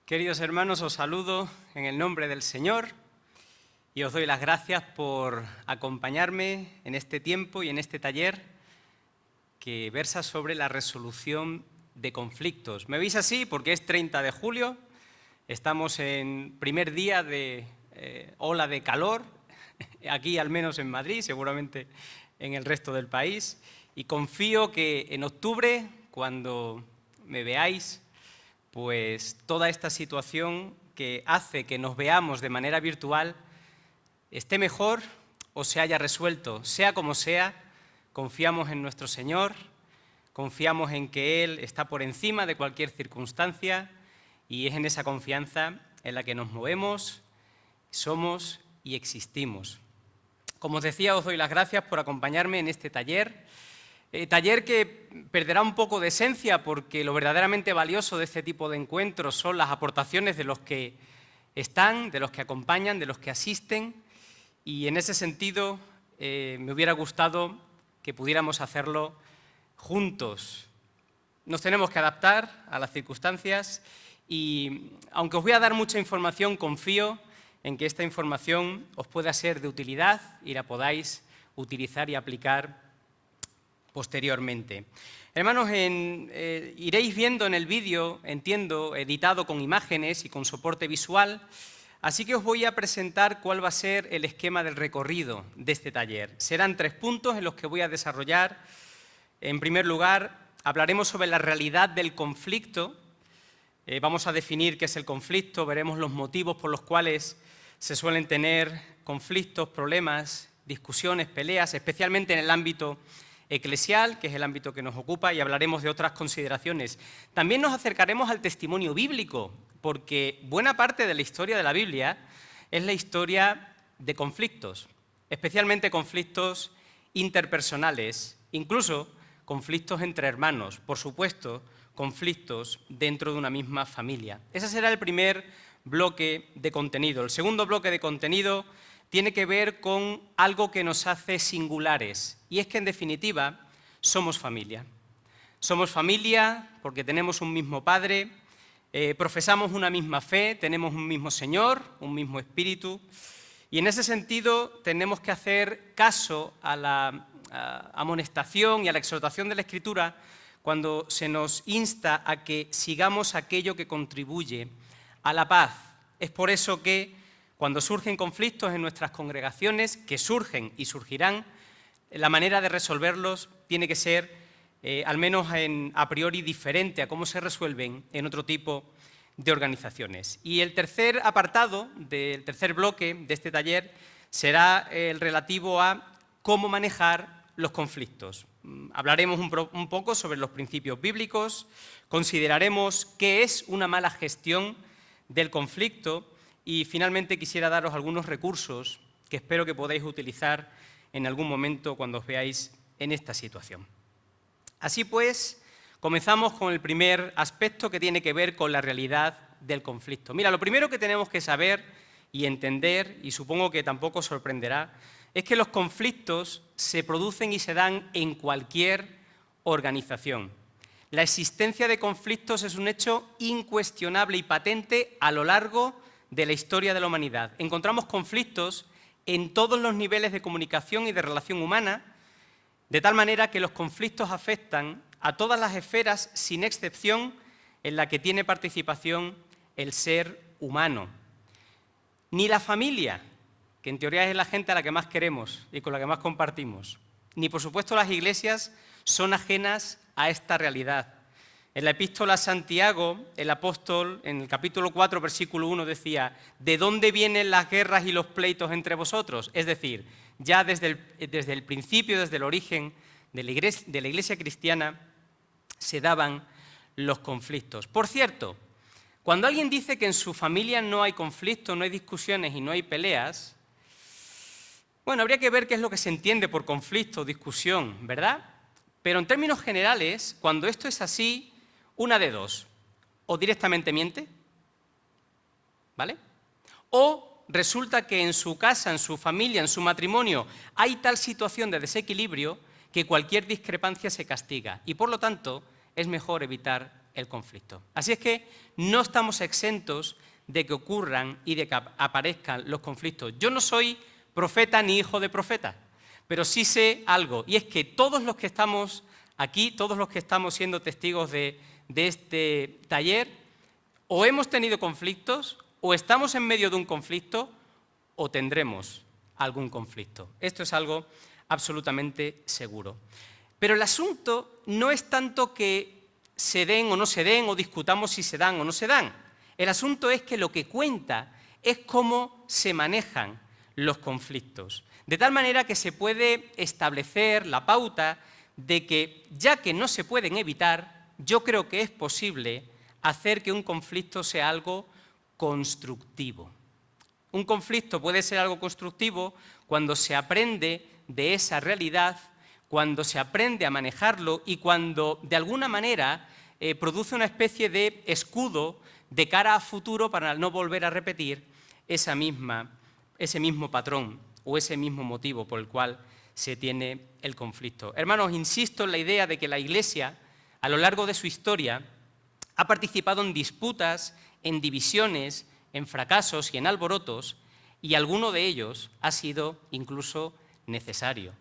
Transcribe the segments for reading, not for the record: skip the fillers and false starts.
Queridos hermanos, os saludo en el nombre del Señor y os doy las gracias por acompañarme en este tiempo y en este taller que versa sobre la resolución de conflictos. Me veis así porque es 30 de julio, estamos en primer día de ola de calor, aquí al menos en Madrid, seguramente en el resto del país, y confío que en octubre, cuando me veáis, pues toda esta situación que hace que nos veamos de manera virtual esté mejor o se haya resuelto. Sea como sea, confiamos en nuestro Señor, confiamos en que Él está por encima de cualquier circunstancia y es en esa confianza en la que nos movemos, somos y existimos. Como os decía, os doy las gracias por acompañarme en este taller. Taller que perderá un poco de esencia porque lo verdaderamente valioso de este tipo de encuentros son las aportaciones de los que están, de los que acompañan, de los que asisten, y en ese sentido me hubiera gustado que pudiéramos hacerlo juntos. Nos tenemos que adaptar a las circunstancias y aunque os voy a dar mucha información, confío en que esta información os pueda ser de utilidad y la podáis utilizar y aplicar posteriormente. Hermanos, iréis viendo en el vídeo, entiendo, editado con imágenes y con soporte visual, así que os voy a presentar cuál va a ser el esquema del recorrido de este taller. Serán 3 puntos en los que voy a desarrollar. En primer lugar, hablaremos sobre la realidad del conflicto. Vamos a definir qué es el conflicto, veremos los motivos por los cuales se suelen tener conflictos, problemas, discusiones, peleas, especialmente en el ámbito eclesial, que es el ámbito que nos ocupa, y hablaremos de otras consideraciones. También nos acercaremos al testimonio bíblico, porque buena parte de la historia de la Biblia es la historia de conflictos, especialmente conflictos interpersonales, incluso conflictos entre hermanos, por supuesto, conflictos dentro de una misma familia. Ese será el primer bloque de contenido. El segundo bloque de contenido tiene que ver con algo que nos hace singulares, y es que, en definitiva, somos familia. Somos familia porque tenemos un mismo Padre, profesamos una misma fe, tenemos un mismo Señor, un mismo Espíritu, y en ese sentido tenemos que hacer caso a la amonestación y a la exhortación de la Escritura cuando se nos insta a que sigamos aquello que contribuye a la paz. Es por eso que cuando surgen conflictos en nuestras congregaciones, que surgen y surgirán, la manera de resolverlos tiene que ser, al menos a priori, diferente a cómo se resuelven en otro tipo de organizaciones. Y el tercer apartado del tercer bloque de este taller será el relativo a cómo manejar los conflictos. Hablaremos un poco sobre los principios bíblicos, consideraremos qué es una mala gestión del conflicto y finalmente quisiera daros algunos recursos que espero que podáis utilizar en algún momento cuando os veáis en esta situación. Así pues, comenzamos con el primer aspecto que tiene que ver con la realidad del conflicto. Mira, lo primero que tenemos que saber y entender, y supongo que tampoco os sorprenderá, es que los conflictos se producen y se dan en cualquier organización. La existencia de conflictos es un hecho incuestionable y patente a lo largo de la historia de la humanidad. Encontramos conflictos en todos los niveles de comunicación y de relación humana, de tal manera que los conflictos afectan a todas las esferas, sin excepción, en la que tiene participación el ser humano. Ni la familia, que en teoría es la gente a la que más queremos y con la que más compartimos, ni por supuesto las iglesias son ajenas a esta realidad. En la epístola a Santiago, el apóstol, en el capítulo 4, versículo 1, decía: ¿de dónde vienen las guerras y los pleitos entre vosotros? Es decir, ya desde el principio, desde el origen de la iglesia cristiana, se daban los conflictos. Por cierto, cuando alguien dice que en su familia no hay conflictos, no hay discusiones y no hay peleas, bueno, habría que ver qué es lo que se entiende por conflicto o discusión, ¿verdad? Pero en términos generales, cuando esto es así, una de dos: o directamente miente, ¿vale? O resulta que en su casa, en su familia, en su matrimonio, hay tal situación de desequilibrio que cualquier discrepancia se castiga y, por lo tanto, es mejor evitar el conflicto. Así es que no estamos exentos de que ocurran y de que aparezcan los conflictos. Yo no soy profeta ni hijo de profeta, pero sí sé algo, y es que todos los que estamos aquí, todos los que estamos siendo testigos de este taller, o hemos tenido conflictos, o estamos en medio de un conflicto, o tendremos algún conflicto. Esto es algo absolutamente seguro. Pero el asunto no es tanto que se den o no se den, o discutamos si se dan o no se dan. El asunto es que lo que cuenta es cómo se manejan los conflictos. De tal manera que se puede establecer la pauta de que, ya que no se pueden evitar, yo creo que es posible hacer que un conflicto sea algo constructivo. Un conflicto puede ser algo constructivo cuando se aprende de esa realidad, cuando se aprende a manejarlo y cuando, de alguna manera, produce una especie de escudo de cara a futuro para no volver a repetir ese mismo patrón o ese mismo motivo por el cual se tiene el conflicto. Hermanos, insisto en la idea de que la Iglesia, a lo largo de su historia, ha participado en disputas, en divisiones, en fracasos y en alborotos, y alguno de ellos ha sido incluso necesario.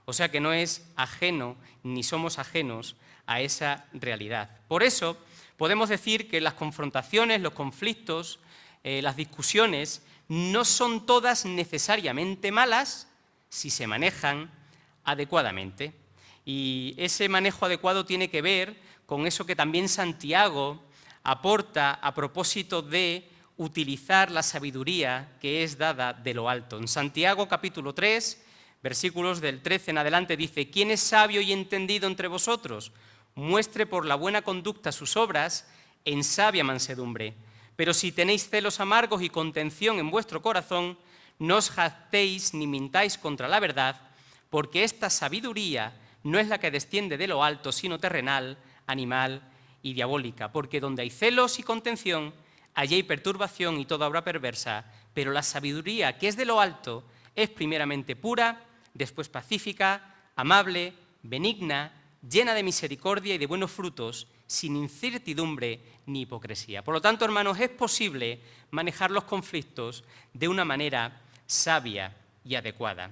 O sea que no es ajeno, ni somos ajenos a esa realidad. Por eso podemos decir que las confrontaciones, los conflictos, las discusiones, no son todas necesariamente malas si se manejan adecuadamente. Y ese manejo adecuado tiene que ver con eso que también Santiago aporta a propósito de utilizar la sabiduría que es dada de lo alto. En Santiago capítulo 3, versículos del 13 en adelante dice: ¿Quién es sabio y entendido entre vosotros? Muestre por la buena conducta sus obras en sabia mansedumbre. Pero si tenéis celos amargos y contención en vuestro corazón, no os jactéis ni mintáis contra la verdad, porque esta sabiduría no es la que desciende de lo alto, sino terrenal, animal y diabólica. Porque donde hay celos y contención, allí hay perturbación y toda obra perversa. Pero la sabiduría que es de lo alto es primeramente pura, después pacífica, amable, benigna, llena de misericordia y de buenos frutos, sin incertidumbre ni hipocresía. Por lo tanto, hermanos, es posible manejar los conflictos de una manera sabia y adecuada.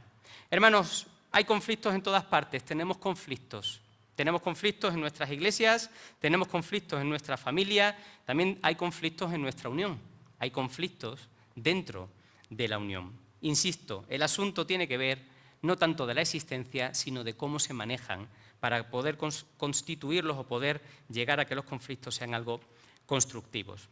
Hermanos, hay conflictos en todas partes, tenemos conflictos. Tenemos conflictos en nuestras iglesias, tenemos conflictos en nuestra familia, también hay conflictos en nuestra unión, hay conflictos dentro de la unión. Insisto, el asunto tiene que ver no tanto de la existencia, sino de cómo se manejan para poder constituirlos o poder llegar a que los conflictos sean algo constructivos.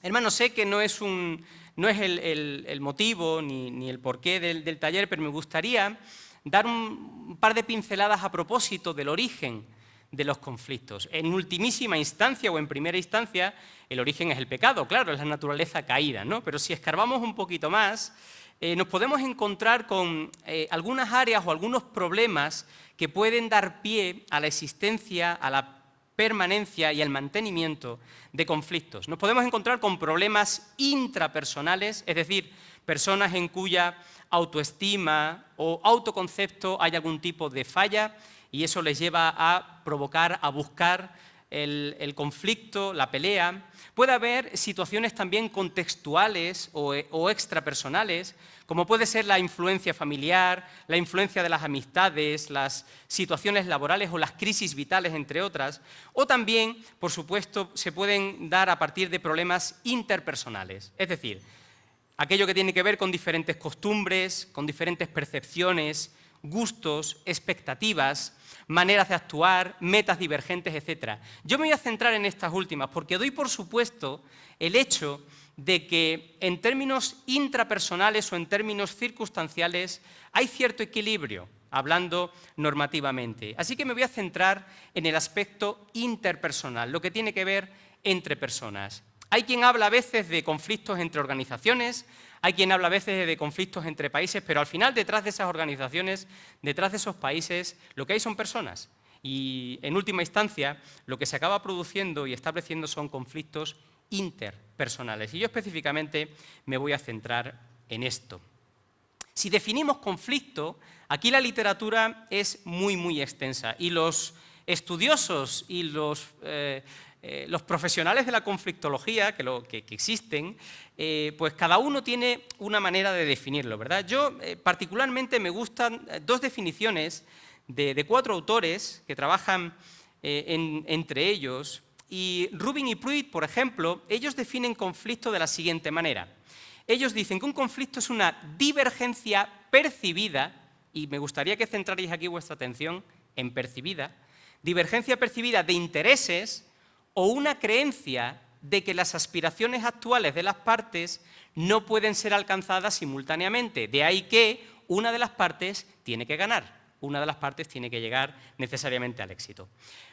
Hermanos, sé que no es el motivo ni el porqué del taller, pero me gustaría dar un par de pinceladas a propósito del origen de los conflictos. En ultimísima instancia o en primera instancia, el origen es el pecado, claro, es la naturaleza caída, ¿no? Pero si escarbamos un poquito más, nos podemos encontrar con algunas áreas o algunos problemas que pueden dar pie a la existencia, a la permanencia y al mantenimiento de conflictos. Nos podemos encontrar con problemas intrapersonales, es decir, personas en cuya autoestima o autoconcepto hay algún tipo de falla y eso les lleva a provocar, a buscar el conflicto, la pelea. Puede haber situaciones también contextuales o extrapersonales, como puede ser la influencia familiar, la influencia de las amistades, las situaciones laborales o las crisis vitales, entre otras. O también, por supuesto, se pueden dar a partir de problemas interpersonales, es decir, aquello que tiene que ver con diferentes costumbres, con diferentes percepciones, gustos, expectativas, maneras de actuar, metas divergentes, etc. Yo me voy a centrar en estas últimas porque doy por supuesto el hecho de que en términos intrapersonales o en términos circunstanciales hay cierto equilibrio, hablando normativamente. Así que me voy a centrar en el aspecto interpersonal, lo que tiene que ver entre personas. Hay quien habla a veces de conflictos entre organizaciones, hay quien habla a veces de conflictos entre países, pero al final detrás de esas organizaciones, detrás de esos países, lo que hay son personas. Y en última instancia, lo que se acaba produciendo y estableciendo son conflictos interpersonales. Y yo específicamente me voy a centrar en esto. Si definimos conflicto, aquí la literatura es muy extensa y los estudiosos y los los profesionales de la conflictología, que existen, pues cada uno tiene una manera de definirlo, ¿verdad? Yo particularmente me gustan dos definiciones de 4 autores que trabajan entre ellos, y Rubin y Pruitt, por ejemplo, ellos definen conflicto de la siguiente manera. Ellos dicen que un conflicto es una divergencia percibida, y me gustaría que centrarais aquí vuestra atención en percibida, divergencia percibida de intereses o una creencia de que las aspiraciones actuales de las partes no pueden ser alcanzadas simultáneamente. De ahí que una de las partes tiene que ganar, una de las partes tiene que llegar necesariamente al éxito.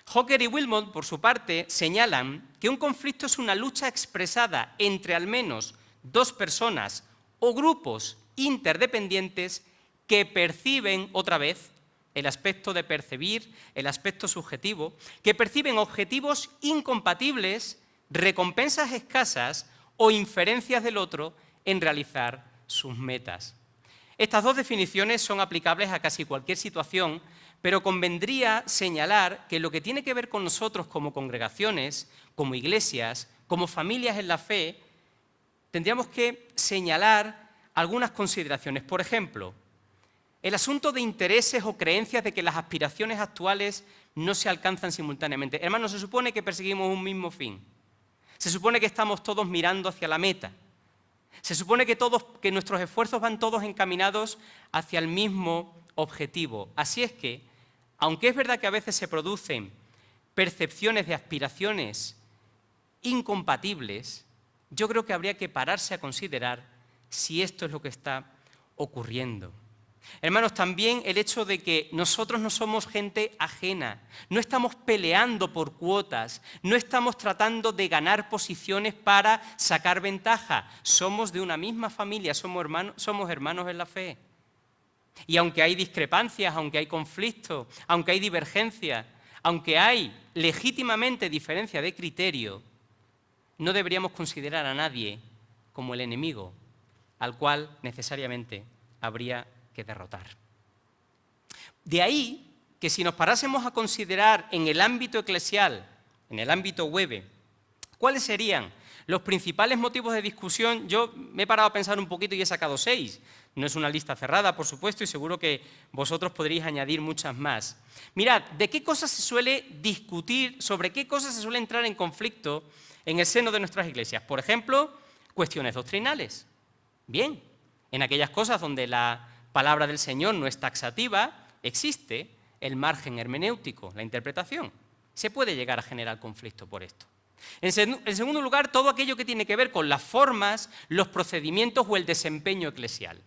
Hawker y Wilmot, por su parte, señalan que un conflicto es una lucha expresada entre al menos 2 personas o grupos interdependientes que perciben, otra vez, el aspecto de percibir, el aspecto subjetivo, que perciben objetivos incompatibles, recompensas escasas o inferencias del otro en realizar sus metas. Estas 2 definiciones son aplicables a casi cualquier situación, pero convendría señalar que lo que tiene que ver con nosotros como congregaciones, como iglesias, como familias en la fe, tendríamos que señalar algunas consideraciones. Por ejemplo, el asunto de intereses o creencias de que las aspiraciones actuales no se alcanzan simultáneamente. Hermanos, se supone que perseguimos un mismo fin. Se supone que estamos todos mirando hacia la meta. Se supone que nuestros esfuerzos van todos encaminados hacia el mismo objetivo. Así es que, aunque es verdad que a veces se producen percepciones de aspiraciones incompatibles, yo creo que habría que pararse a considerar si esto es lo que está ocurriendo. Hermanos, también el hecho de que nosotros no somos gente ajena, no estamos peleando por cuotas, no estamos tratando de ganar posiciones para sacar ventaja, somos de una misma familia, somos hermanos en la fe. Y aunque hay discrepancias, aunque hay conflictos, aunque hay divergencias, aunque hay legítimamente diferencia de criterio, no deberíamos considerar a nadie como el enemigo al cual necesariamente habría que derrotar. De ahí que si nos parásemos a considerar en el ámbito eclesial, en el ámbito web, ¿cuáles serían los principales motivos de discusión? Yo me he parado a pensar un poquito y he sacado 6. No es una lista cerrada, por supuesto, y seguro que vosotros podréis añadir muchas más. Mirad, ¿de qué cosas se suele discutir, sobre qué cosas se suele entrar en conflicto en el seno de nuestras iglesias? Por ejemplo, cuestiones doctrinales. Bien, en aquellas cosas donde la palabra del Señor no es taxativa, existe el margen hermenéutico, la interpretación. Se puede llegar a generar conflicto por esto. En segundo lugar, todo aquello que tiene que ver con las formas, los procedimientos o el desempeño eclesial.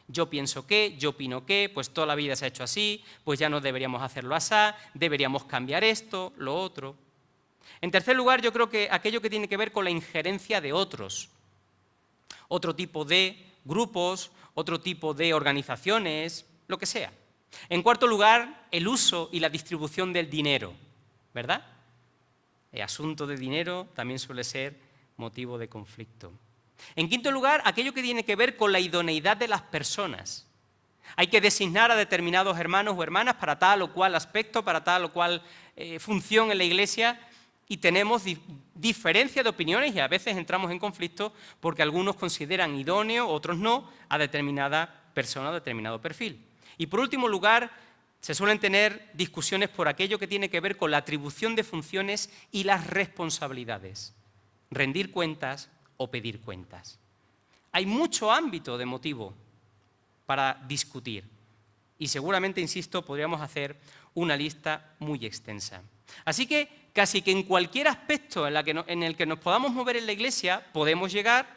Yo pienso que, yo opino que, pues toda la vida se ha hecho así, pues ya no deberíamos hacerlo así, deberíamos cambiar esto, lo otro. En tercer lugar, yo creo que aquello que tiene que ver con la injerencia de otros, otro tipo de grupos, otro tipo de organizaciones, lo que sea. En cuarto lugar, el uso y la distribución del dinero, ¿verdad? El asunto de dinero también suele ser motivo de conflicto. En quinto lugar, aquello que tiene que ver con la idoneidad de las personas. Hay que designar a determinados hermanos o hermanas para tal o cual aspecto, para tal o cual función en la iglesia, y tenemos diferencia de opiniones y a veces entramos en conflicto porque algunos consideran idóneo, otros no, a determinada persona o determinado perfil. Y por último lugar, se suelen tener discusiones por aquello que tiene que ver con la atribución de funciones y las responsabilidades, rendir cuentas o pedir cuentas. Hay mucho ámbito de motivo para discutir y seguramente, insisto, podríamos hacer una lista muy extensa. Así que casi que en cualquier aspecto en el que nos podamos mover en la iglesia podemos llegar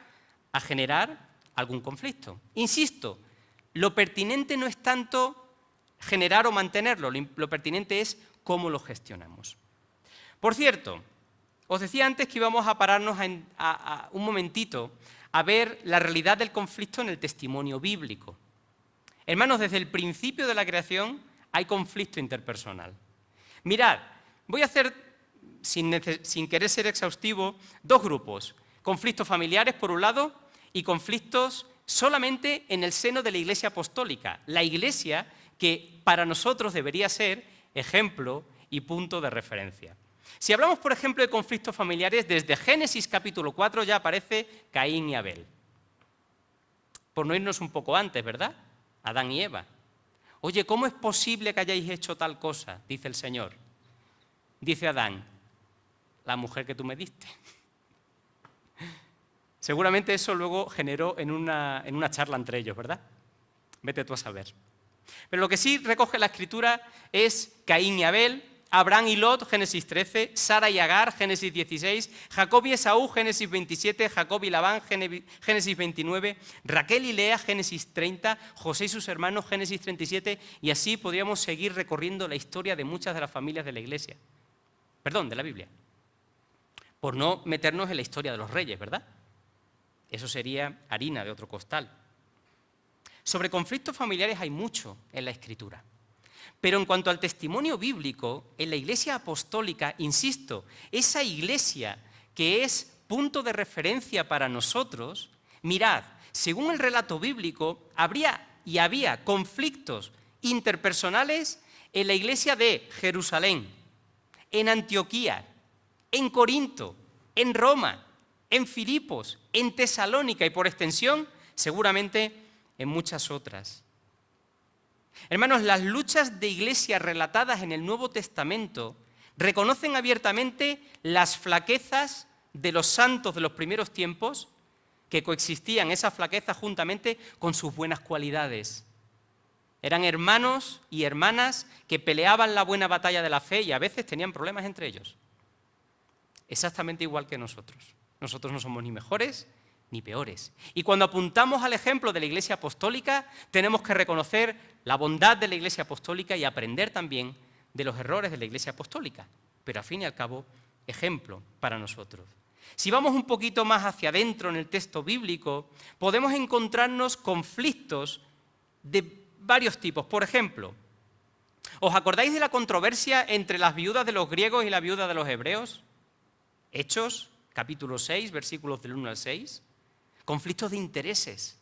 a generar algún conflicto. Insisto, lo pertinente no es tanto generar o mantenerlo, lo pertinente es cómo lo gestionamos. Por cierto, os decía antes que íbamos a pararnos a un momentito a ver la realidad del conflicto en el testimonio bíblico. Hermanos, desde el principio de la creación hay conflicto interpersonal. Mirad, voy a hacer, sin querer ser exhaustivo, 2 grupos. Conflictos familiares, por un lado, y conflictos solamente en el seno de la Iglesia apostólica. La Iglesia que para nosotros debería ser ejemplo y punto de referencia. Si hablamos, por ejemplo, de conflictos familiares, desde Génesis capítulo 4 ya aparece Caín y Abel. Por no irnos un poco antes, ¿verdad? Adán y Eva. Oye, ¿cómo es posible que hayáis hecho tal cosa? Dice el Señor. Dice Adán, la mujer que tú me diste. Seguramente eso luego generó en una charla entre ellos, ¿verdad? Vete tú a saber. Pero lo que sí recoge la Escritura es Caín y Abel, Abraham y Lot, Génesis 13, Sara y Agar, Génesis 16, Jacob y Esaú, Génesis 27, Jacob y Labán, Génesis 29, Raquel y Lea, Génesis 30, José y sus hermanos, Génesis 37, y así podríamos seguir recorriendo la historia de muchas de las familias de la Iglesia. Perdón, de la Biblia. Por no meternos en la historia de los reyes, ¿verdad? Eso sería harina de otro costal. Sobre conflictos familiares hay mucho en la Escritura. Pero en cuanto al testimonio bíblico, en la Iglesia apostólica, insisto, esa Iglesia que es punto de referencia para nosotros, mirad, según el relato bíblico, había conflictos interpersonales en la Iglesia de Jerusalén, en Antioquía, en Corinto, en Roma, en Filipos, en Tesalónica y por extensión, seguramente en muchas otras. Hermanos, las luchas de iglesia relatadas en el Nuevo Testamento reconocen abiertamente las flaquezas de los santos de los primeros tiempos, que coexistían esas flaquezas juntamente con sus buenas cualidades. Eran hermanos y hermanas que peleaban la buena batalla de la fe y a veces tenían problemas entre ellos. Exactamente igual que nosotros. Nosotros no somos ni mejores ni peores. Y cuando apuntamos al ejemplo de la Iglesia Apostólica, tenemos que reconocer la bondad de la Iglesia Apostólica y aprender también de los errores de la Iglesia Apostólica. Pero, al fin y al cabo, ejemplo para nosotros. Si vamos un poquito más hacia adentro en el texto bíblico, podemos encontrarnos conflictos de varios tipos. Por ejemplo, ¿os acordáis de la controversia entre las viudas de los griegos y la viuda de los hebreos? Hechos, capítulo 6, versículos del 1 al 6. Conflictos de intereses,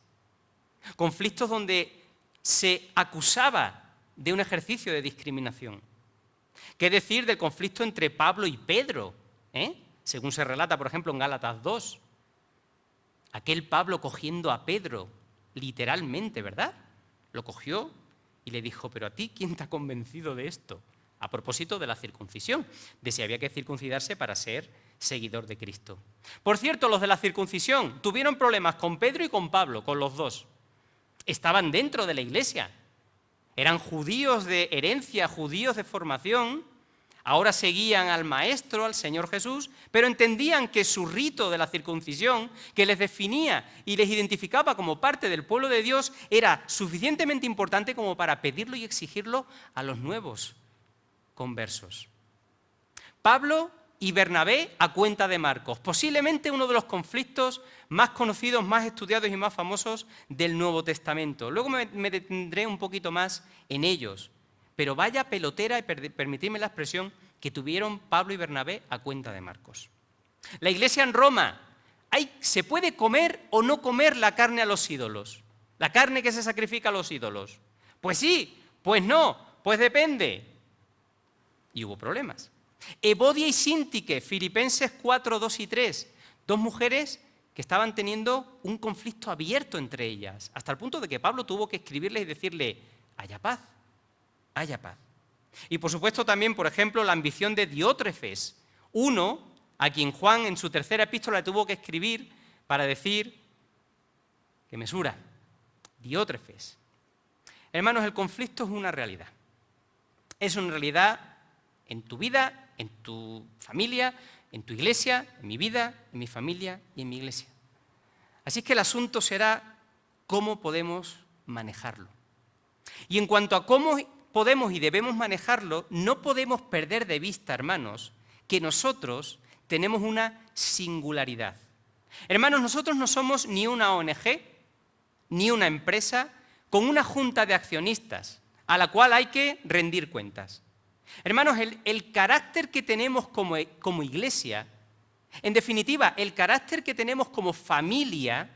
conflictos donde se acusaba de un ejercicio de discriminación. ¿Qué decir del conflicto entre Pablo y Pedro? Según se relata, por ejemplo, en Gálatas 2. Aquel Pablo cogiendo a Pedro, literalmente, ¿verdad? Lo cogió y le dijo, pero a ti, ¿quién te ha convencido de esto? A propósito de la circuncisión, de si había que circuncidarse para ser seguidor de Cristo. Por cierto, los de la circuncisión tuvieron problemas con Pedro y con Pablo, con los dos. Estaban dentro de la iglesia. Eran judíos de herencia, judíos de formación. Ahora seguían al Maestro, al Señor Jesús, pero entendían que su rito de la circuncisión, que les definía y les identificaba como parte del pueblo de Dios, era suficientemente importante como para pedirlo y exigirlo a los nuevos conversos. Pablo y Bernabé a cuenta de Marcos, posiblemente uno de los conflictos más conocidos, más estudiados y más famosos del Nuevo Testamento. Luego me detendré un poquito más en ellos, pero vaya pelotera, y permitidme la expresión, que tuvieron Pablo y Bernabé a cuenta de Marcos. La iglesia en Roma, ¿se puede comer o no comer la carne a los ídolos? ¿La carne que se sacrifica a los ídolos? Pues sí, pues no, pues depende. Y hubo problemas. Evodia y Síntique, Filipenses 4, 2 y 3, dos mujeres que estaban teniendo un conflicto abierto entre ellas, hasta el punto de que Pablo tuvo que escribirles y decirle, haya paz, haya paz. Y por supuesto también, por ejemplo, la ambición de Diótrefes, uno a quien Juan en su tercera epístola tuvo que escribir para decir que mesura, Diótrefes. Hermanos, el conflicto es una realidad. Es una realidad en tu vida, en tu familia, en tu iglesia, en mi vida, en mi familia y en mi iglesia. Así que el asunto será cómo podemos manejarlo. Y en cuanto a cómo podemos y debemos manejarlo, no podemos perder de vista, hermanos, que nosotros tenemos una singularidad. Hermanos, nosotros no somos ni una ONG, ni una empresa con una junta de accionistas a la cual hay que rendir cuentas. Hermanos, el carácter que tenemos como iglesia, en definitiva, el carácter que tenemos como familia,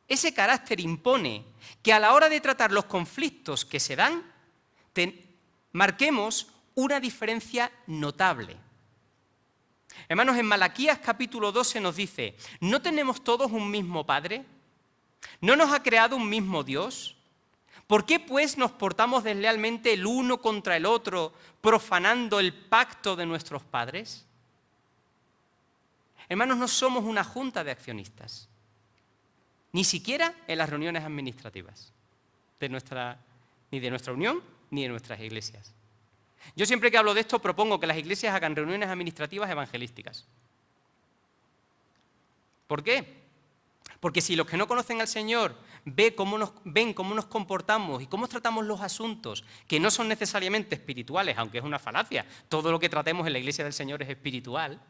ese carácter impone que a la hora de tratar los conflictos que se dan, marquemos una diferencia notable. Hermanos, en Malaquías capítulo 2 se nos dice, ¿no tenemos todos un mismo Padre? ¿No nos ha creado un mismo Dios? ¿Por qué pues nos portamos deslealmente el uno contra el otro, profanando el pacto de nuestros padres? Hermanos, no somos una junta de accionistas, ni siquiera en las reuniones administrativas ni de nuestra unión ni de nuestras iglesias. Yo siempre que hablo de esto propongo que las iglesias hagan reuniones administrativas evangelísticas. ¿Por qué? Porque si los que no conocen al Señor ven cómo nos comportamos y cómo tratamos los asuntos, que no son necesariamente espirituales, aunque es una falacia, todo lo que tratemos en la iglesia del Señor es espiritual,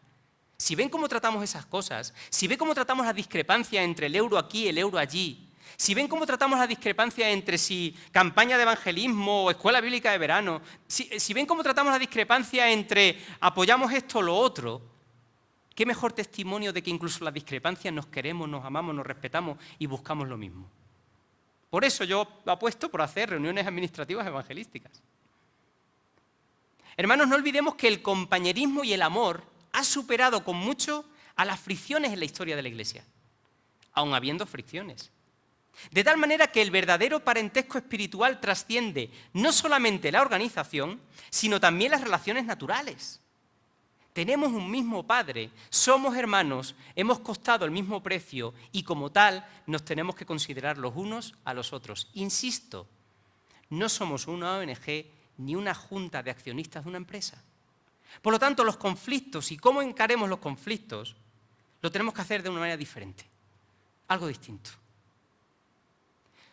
si ven cómo tratamos esas cosas, si ven cómo tratamos la discrepancia entre el euro aquí y el euro allí, si ven cómo tratamos la discrepancia entre si campaña de evangelismo o escuela bíblica de verano, si ven cómo tratamos la discrepancia entre apoyamos esto o lo otro, ¿qué mejor testimonio de que incluso las discrepancias nos queremos, nos amamos, nos respetamos y buscamos lo mismo? Por eso yo apuesto por hacer reuniones administrativas evangelísticas. Hermanos, no olvidemos que el compañerismo y el amor ha superado con mucho a las fricciones en la historia de la Iglesia, aun habiendo fricciones. De tal manera que el verdadero parentesco espiritual trasciende no solamente la organización, sino también las relaciones naturales. Tenemos un mismo Padre, somos hermanos, hemos costado el mismo precio y como tal nos tenemos que considerar los unos a los otros. Insisto, no somos una ONG ni una junta de accionistas de una empresa. Por lo tanto, los conflictos y cómo encaremos los conflictos lo tenemos que hacer de una manera diferente, algo distinto.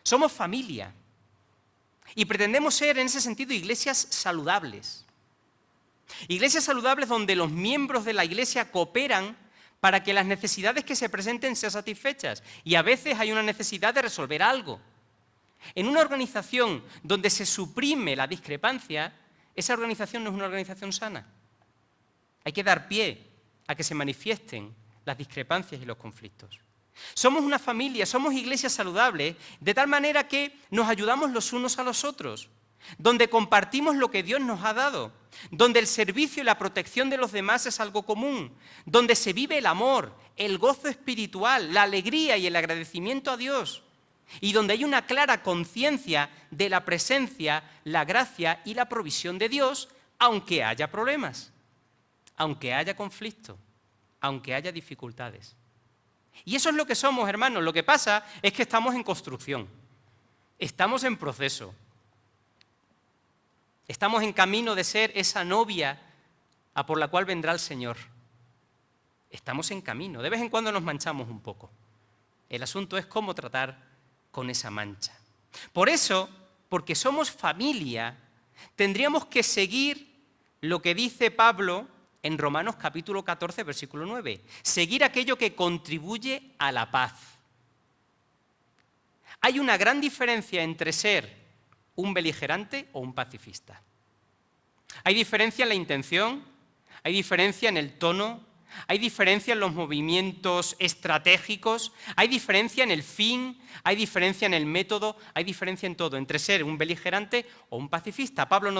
Somos familia y pretendemos ser en ese sentido iglesias saludables. Iglesias saludables donde los miembros de la iglesia cooperan para que las necesidades que se presenten sean satisfechas. Y a veces hay una necesidad de resolver algo. En una organización donde se suprime la discrepancia, esa organización no es una organización sana. Hay que dar pie a que se manifiesten las discrepancias y los conflictos. Somos una familia, somos iglesias saludables, de tal manera que nos ayudamos los unos a los otros, donde compartimos lo que Dios nos ha dado, donde el servicio y la protección de los demás es algo común, donde se vive el amor, el gozo espiritual, la alegría y el agradecimiento a Dios, y donde hay una clara conciencia de la presencia, la gracia y la provisión de Dios, aunque haya problemas, aunque haya conflicto, aunque haya dificultades. Y eso es lo que somos, hermanos. Lo que pasa es que estamos en construcción, estamos en proceso. Estamos en camino de ser esa novia a por la cual vendrá el Señor. Estamos en camino. De vez en cuando nos manchamos un poco. El asunto es cómo tratar con esa mancha. Por eso, porque somos familia, tendríamos que seguir lo que dice Pablo en Romanos capítulo 14, versículo 9. Seguir aquello que contribuye a la paz. Hay una gran diferencia entre ser un beligerante o un pacifista. Hay diferencia en la intención, hay diferencia en el tono, hay diferencia en los movimientos estratégicos, hay diferencia en el fin, hay diferencia en el método, hay diferencia en todo, entre ser un beligerante o un pacifista. Pablo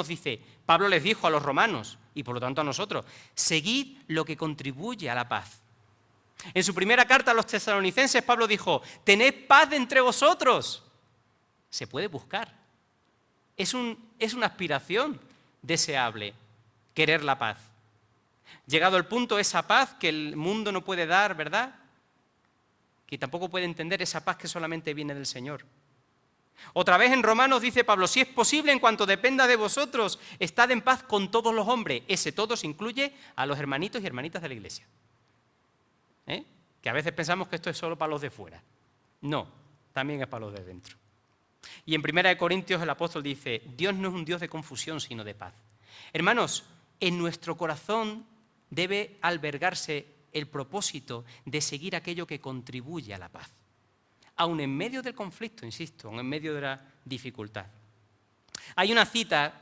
les dijo a los romanos, y por lo tanto a nosotros, seguid lo que contribuye a la paz. En su primera carta a los tesalonicenses, Pablo dijo, tened paz entre vosotros. Se puede buscar. Es una aspiración deseable, querer la paz. Llegado el punto, esa paz que el mundo no puede dar, ¿verdad? Que tampoco puede entender esa paz que solamente viene del Señor. Otra vez en Romanos dice Pablo, si es posible, en cuanto dependa de vosotros, estad en paz con todos los hombres. Ese todos incluye a los hermanitos y hermanitas de la iglesia. Que a veces pensamos que esto es solo para los de fuera. No, también es para los de dentro. Y en 1 Corintios el apóstol dice, Dios no es un Dios de confusión, sino de paz. Hermanos, en nuestro corazón debe albergarse el propósito de seguir aquello que contribuye a la paz. Aun en medio del conflicto, insisto, aun en medio de la dificultad. Hay una cita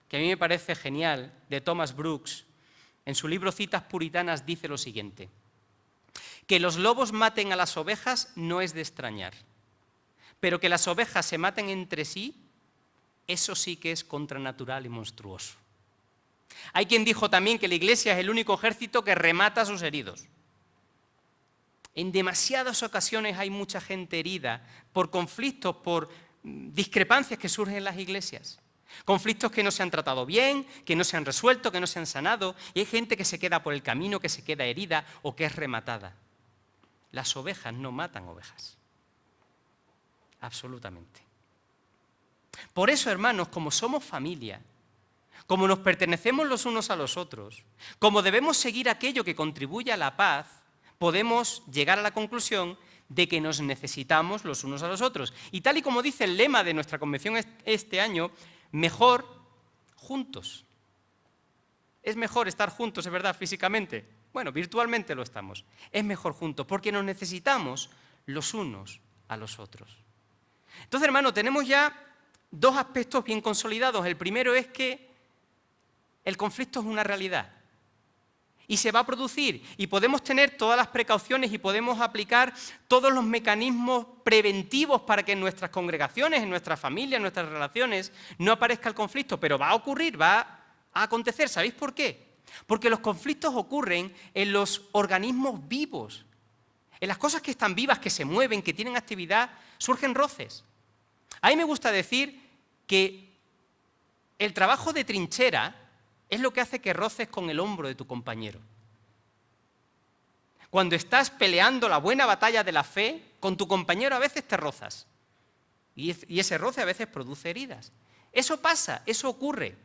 que a mí me parece genial de Thomas Brooks. En su libro Citas Puritanas dice lo siguiente, que los lobos maten a las ovejas no es de extrañar, pero que las ovejas se maten entre sí, eso sí que es contranatural y monstruoso. Hay quien dijo también que la Iglesia es el único ejército que remata a sus heridos. En demasiadas ocasiones hay mucha gente herida por conflictos, por discrepancias que surgen en las iglesias. Conflictos que no se han tratado bien, que no se han resuelto, que no se han sanado. Y hay gente que se queda por el camino, que se queda herida o que es rematada. Las ovejas no matan ovejas. Absolutamente. Por eso, hermanos, como somos familia, como nos pertenecemos los unos a los otros, como debemos seguir aquello que contribuye a la paz, podemos llegar a la conclusión de que nos necesitamos los unos a los otros. Y tal y como dice el lema de nuestra convención este año, mejor juntos. Es mejor estar juntos, es verdad, físicamente. Bueno, virtualmente lo estamos. Es mejor juntos porque nos necesitamos los unos a los otros. Entonces, hermano, tenemos ya dos aspectos bien consolidados. El primero es que el conflicto es una realidad y se va a producir y podemos tener todas las precauciones y podemos aplicar todos los mecanismos preventivos para que en nuestras congregaciones, en nuestras familias, en nuestras relaciones no aparezca el conflicto, pero va a ocurrir, va a acontecer. ¿Sabéis por qué? Porque los conflictos ocurren en los organismos vivos. En las cosas que están vivas, que se mueven, que tienen actividad, surgen roces. A mí me gusta decir que el trabajo de trinchera es lo que hace que roces con el hombro de tu compañero. Cuando estás peleando la buena batalla de la fe, con tu compañero a veces te rozas. Y ese roce a veces produce heridas. Eso pasa, eso ocurre.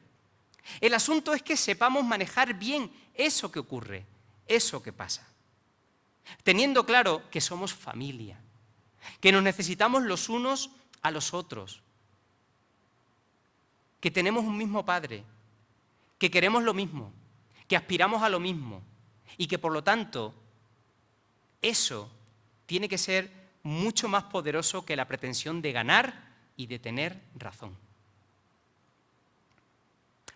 El asunto es que sepamos manejar bien eso que ocurre, eso que pasa. Teniendo claro que somos familia, que nos necesitamos los unos a los otros, que tenemos un mismo Padre, que queremos lo mismo, que aspiramos a lo mismo y que por lo tanto eso tiene que ser mucho más poderoso que la pretensión de ganar y de tener razón.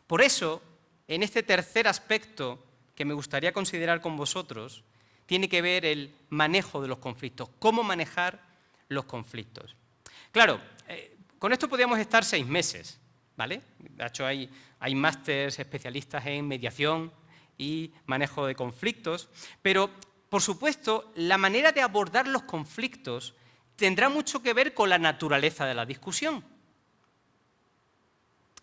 Por eso, en este tercer aspecto que me gustaría considerar con vosotros, tiene que ver el manejo de los conflictos, cómo manejar los conflictos. Claro, con esto podríamos estar 6 meses, ¿vale? De hecho, hay másters especialistas en mediación y manejo de conflictos, pero, por supuesto, la manera de abordar los conflictos tendrá mucho que ver con la naturaleza de la discusión.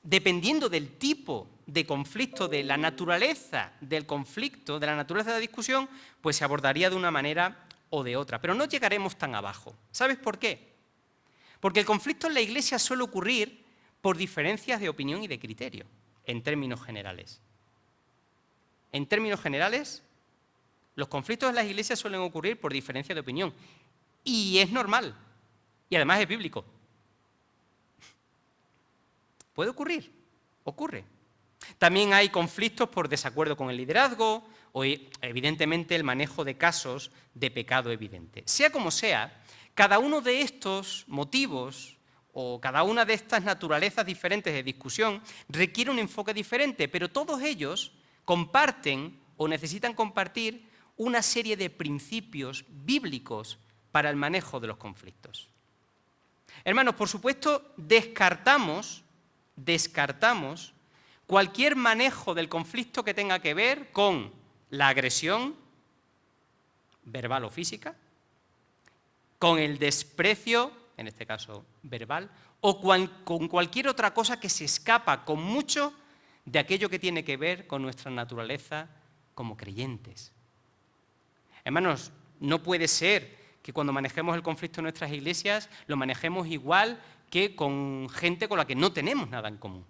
Dependiendo del tipo de conflicto, de la naturaleza del conflicto, de la naturaleza de la discusión, pues se abordaría de una manera o de otra. Pero no llegaremos tan abajo. ¿Sabes por qué? Porque el conflicto en la Iglesia suele ocurrir por diferencias de opinión y de criterio, en términos generales. En términos generales, los conflictos en las iglesias suelen ocurrir por diferencias de opinión. Y es normal. Y además es bíblico. Puede ocurrir, ocurre. También hay conflictos por desacuerdo con el liderazgo o, evidentemente, el manejo de casos de pecado evidente. Sea como sea, cada uno de estos motivos o cada una de estas naturalezas diferentes de discusión requiere un enfoque diferente, pero todos ellos comparten o necesitan compartir una serie de principios bíblicos para el manejo de los conflictos. Hermanos, por supuesto, descartamos cualquier manejo del conflicto que tenga que ver con la agresión verbal o física, con el desprecio, en este caso verbal, o con cualquier otra cosa que se escapa con mucho de aquello que tiene que ver con nuestra naturaleza como creyentes. Hermanos, no puede ser que cuando manejemos el conflicto en nuestras iglesias lo manejemos igual que con gente con la que no tenemos nada en común.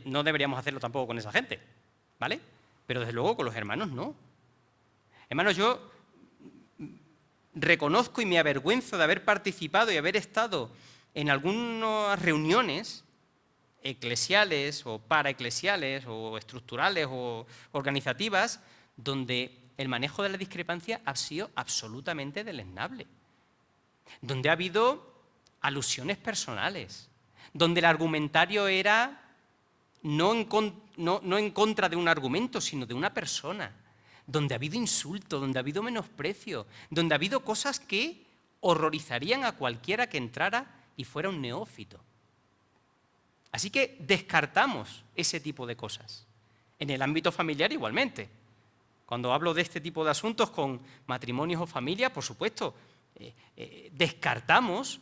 No deberíamos hacerlo tampoco con esa gente, ¿vale? Pero desde luego con los hermanos no. Hermanos, yo reconozco y me avergüenzo de haber participado y haber estado en algunas reuniones eclesiales o paraeclesiales o estructurales o organizativas donde el manejo de la discrepancia ha sido absolutamente deleznable, donde ha habido alusiones personales, donde el argumentario era no en contra de un argumento, sino de una persona, donde ha habido insulto, donde ha habido menosprecio, donde ha habido cosas que horrorizarían a cualquiera que entrara y fuera un neófito. Así que descartamos ese tipo de cosas. En el ámbito familiar igualmente. Cuando hablo de este tipo de asuntos con matrimonios o familias, por supuesto, descartamos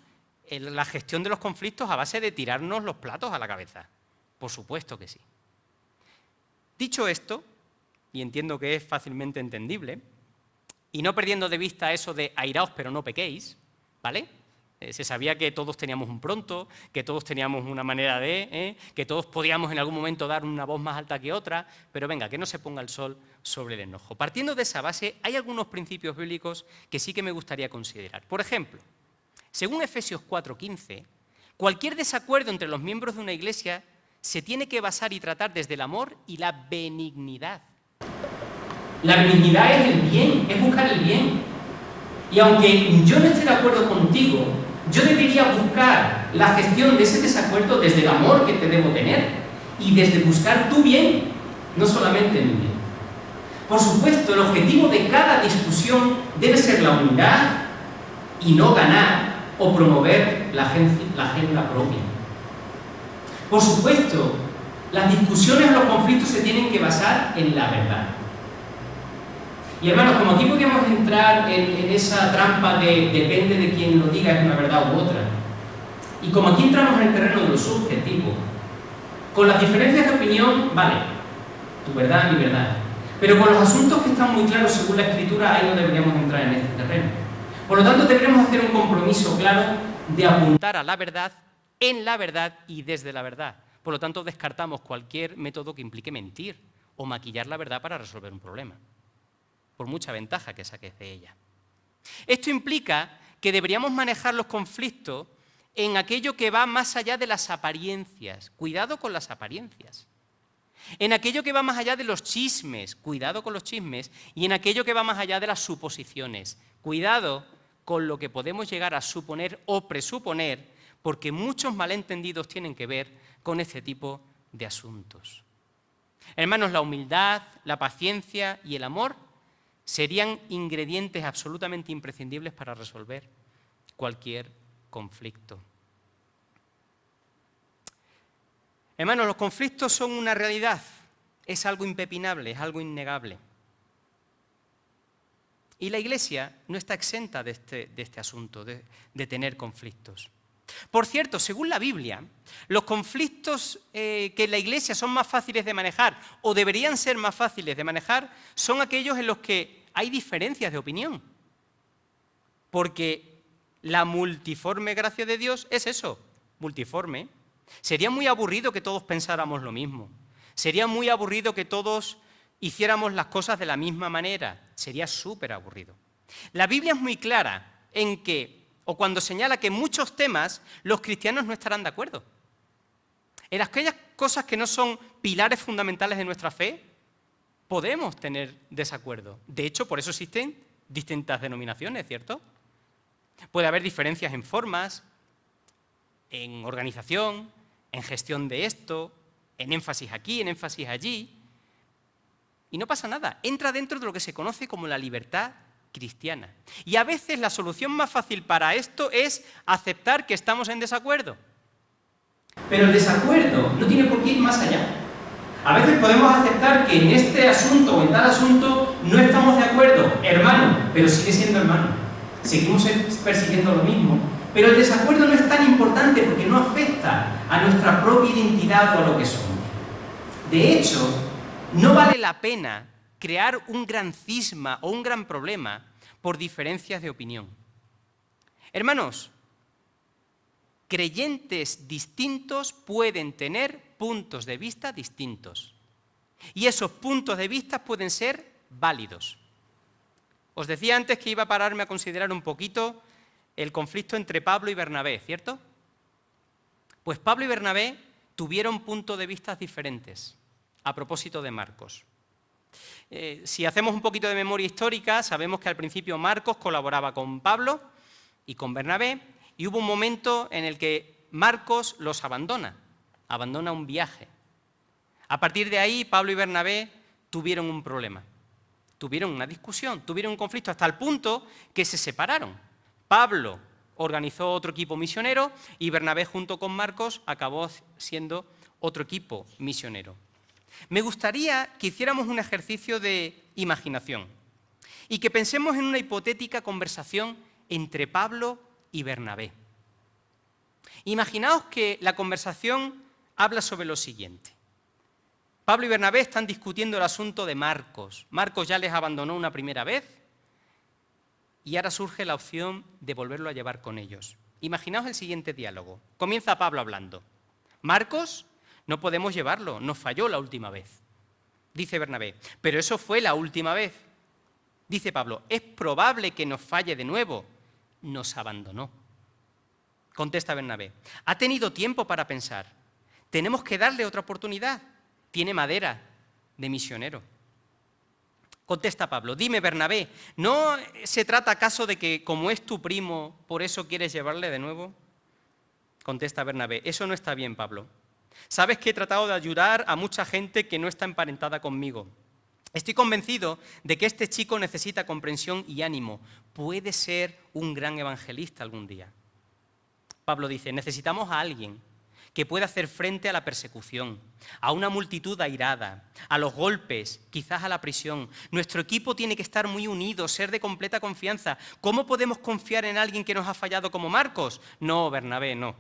la gestión de los conflictos a base de tirarnos los platos a la cabeza. Por supuesto que sí. Dicho esto, y entiendo que es fácilmente entendible, y no perdiendo de vista eso de airaos pero no pequéis, ¿vale? Se sabía que todos teníamos un pronto, que todos teníamos una manera de, que todos podíamos en algún momento dar una voz más alta que otra, pero venga, que no se ponga el sol sobre el enojo. Partiendo de esa base, hay algunos principios bíblicos que sí que me gustaría considerar. Por ejemplo, según Efesios 4:15, cualquier desacuerdo entre los miembros de una iglesia se tiene que basar y tratar desde el amor y la benignidad. La benignidad es el bien, es buscar el bien. Y aunque yo no esté de acuerdo contigo, yo debería buscar la gestión de ese desacuerdo desde el amor que te debo tener y desde buscar tu bien, no solamente mi bien. Por supuesto, el objetivo de cada discusión debe ser la unidad y no ganar o promover la agenda propia. Por supuesto, las discusiones o los conflictos se tienen que basar en la verdad. Y hermanos, como aquí podríamos entrar en esa trampa de depende de quien lo diga, es una verdad u otra. Y como aquí entramos en el terreno de lo subjetivo, con las diferencias de opinión, vale, tu verdad, mi verdad. Pero con los asuntos que están muy claros según la Escritura, ahí no deberíamos entrar en este terreno. Por lo tanto, deberíamos hacer un compromiso claro de apuntar a la verdad, en la verdad y desde la verdad. Por lo tanto, descartamos cualquier método que implique mentir o maquillar la verdad para resolver un problema, por mucha ventaja que saques de ella. Esto implica que deberíamos manejar los conflictos en aquello que va más allá de las apariencias. Cuidado con las apariencias. En aquello que va más allá de los chismes. Cuidado con los chismes. Y en aquello que va más allá de las suposiciones. Cuidado con lo que podemos llegar a suponer o presuponer, porque muchos malentendidos tienen que ver con este tipo de asuntos. Hermanos, la humildad, la paciencia y el amor serían ingredientes absolutamente imprescindibles para resolver cualquier conflicto. Hermanos, los conflictos son una realidad, es algo impepinable, es algo innegable. Y la Iglesia no está exenta de este asunto, de tener conflictos. Por cierto, según la Biblia, los conflictos que en la Iglesia son más fáciles de manejar o deberían ser más fáciles de manejar son aquellos en los que hay diferencias de opinión. Porque la multiforme gracia de Dios es eso, multiforme. Sería muy aburrido que todos pensáramos lo mismo. Sería muy aburrido que todos hiciéramos las cosas de la misma manera. Sería súper aburrido. La Biblia es muy clara en que, o cuando señala que en muchos temas los cristianos no estarán de acuerdo. En aquellas cosas que no son pilares fundamentales de nuestra fe, podemos tener desacuerdo. De hecho, por eso existen distintas denominaciones, ¿cierto? Puede haber diferencias en formas, en organización, en gestión de esto, en énfasis aquí, en énfasis allí. Y no pasa nada, entra dentro de lo que se conoce como la libertad cristiana. Y a veces la solución más fácil para esto es aceptar que estamos en desacuerdo. Pero el desacuerdo no tiene por qué ir más allá. A veces podemos aceptar que en este asunto o en tal asunto no estamos de acuerdo, hermano, pero sigue siendo hermano. Seguimos persiguiendo lo mismo. Pero el desacuerdo no es tan importante porque no afecta a nuestra propia identidad o a lo que somos. De hecho, no vale la pena crear un gran cisma o un gran problema por diferencias de opinión. Hermanos, creyentes distintos pueden tener puntos de vista distintos. Y esos puntos de vista pueden ser válidos. Os decía antes que iba a pararme a considerar un poquito el conflicto entre Pablo y Bernabé, ¿cierto? Pues Pablo y Bernabé tuvieron puntos de vista diferentes a propósito de Marcos. Si hacemos un poquito de memoria histórica, sabemos que al principio Marcos colaboraba con Pablo y con Bernabé, y hubo un momento en el que Marcos los abandona un viaje. A partir de ahí, Pablo y Bernabé tuvieron un problema, tuvieron una discusión, tuvieron un conflicto, hasta el punto que se separaron. Pablo organizó otro equipo misionero y Bernabé junto con Marcos acabó siendo otro equipo misionero. Me gustaría que hiciéramos un ejercicio de imaginación y que pensemos en una hipotética conversación entre Pablo y Bernabé. Imaginaos que la conversación habla sobre lo siguiente. Pablo y Bernabé están discutiendo el asunto de Marcos. Marcos ya les abandonó una primera vez y ahora surge la opción de volverlo a llevar con ellos. Imaginaos el siguiente diálogo. Comienza Pablo hablando. Marcos, no podemos llevarlo, nos falló la última vez. Dice Bernabé, pero eso fue la última vez. Dice Pablo, es probable que nos falle de nuevo. Nos abandonó. Contesta Bernabé, ha tenido tiempo para pensar. Tenemos que darle otra oportunidad. Tiene madera de misionero. Contesta Pablo, dime Bernabé, ¿no se trata acaso de que como es tu primo, por eso quieres llevarle de nuevo? Contesta Bernabé, eso no está bien, Pablo. Sabes que he tratado de ayudar a mucha gente que no está emparentada conmigo. Estoy convencido de que este chico necesita comprensión y ánimo. Puede ser un gran evangelista algún día. Pablo dice, necesitamos a alguien que pueda hacer frente a la persecución, a una multitud airada, a los golpes, quizás a la prisión. Nuestro equipo tiene que estar muy unido, ser de completa confianza. ¿Cómo podemos confiar en alguien que nos ha fallado como Marcos? No, Bernabé, no.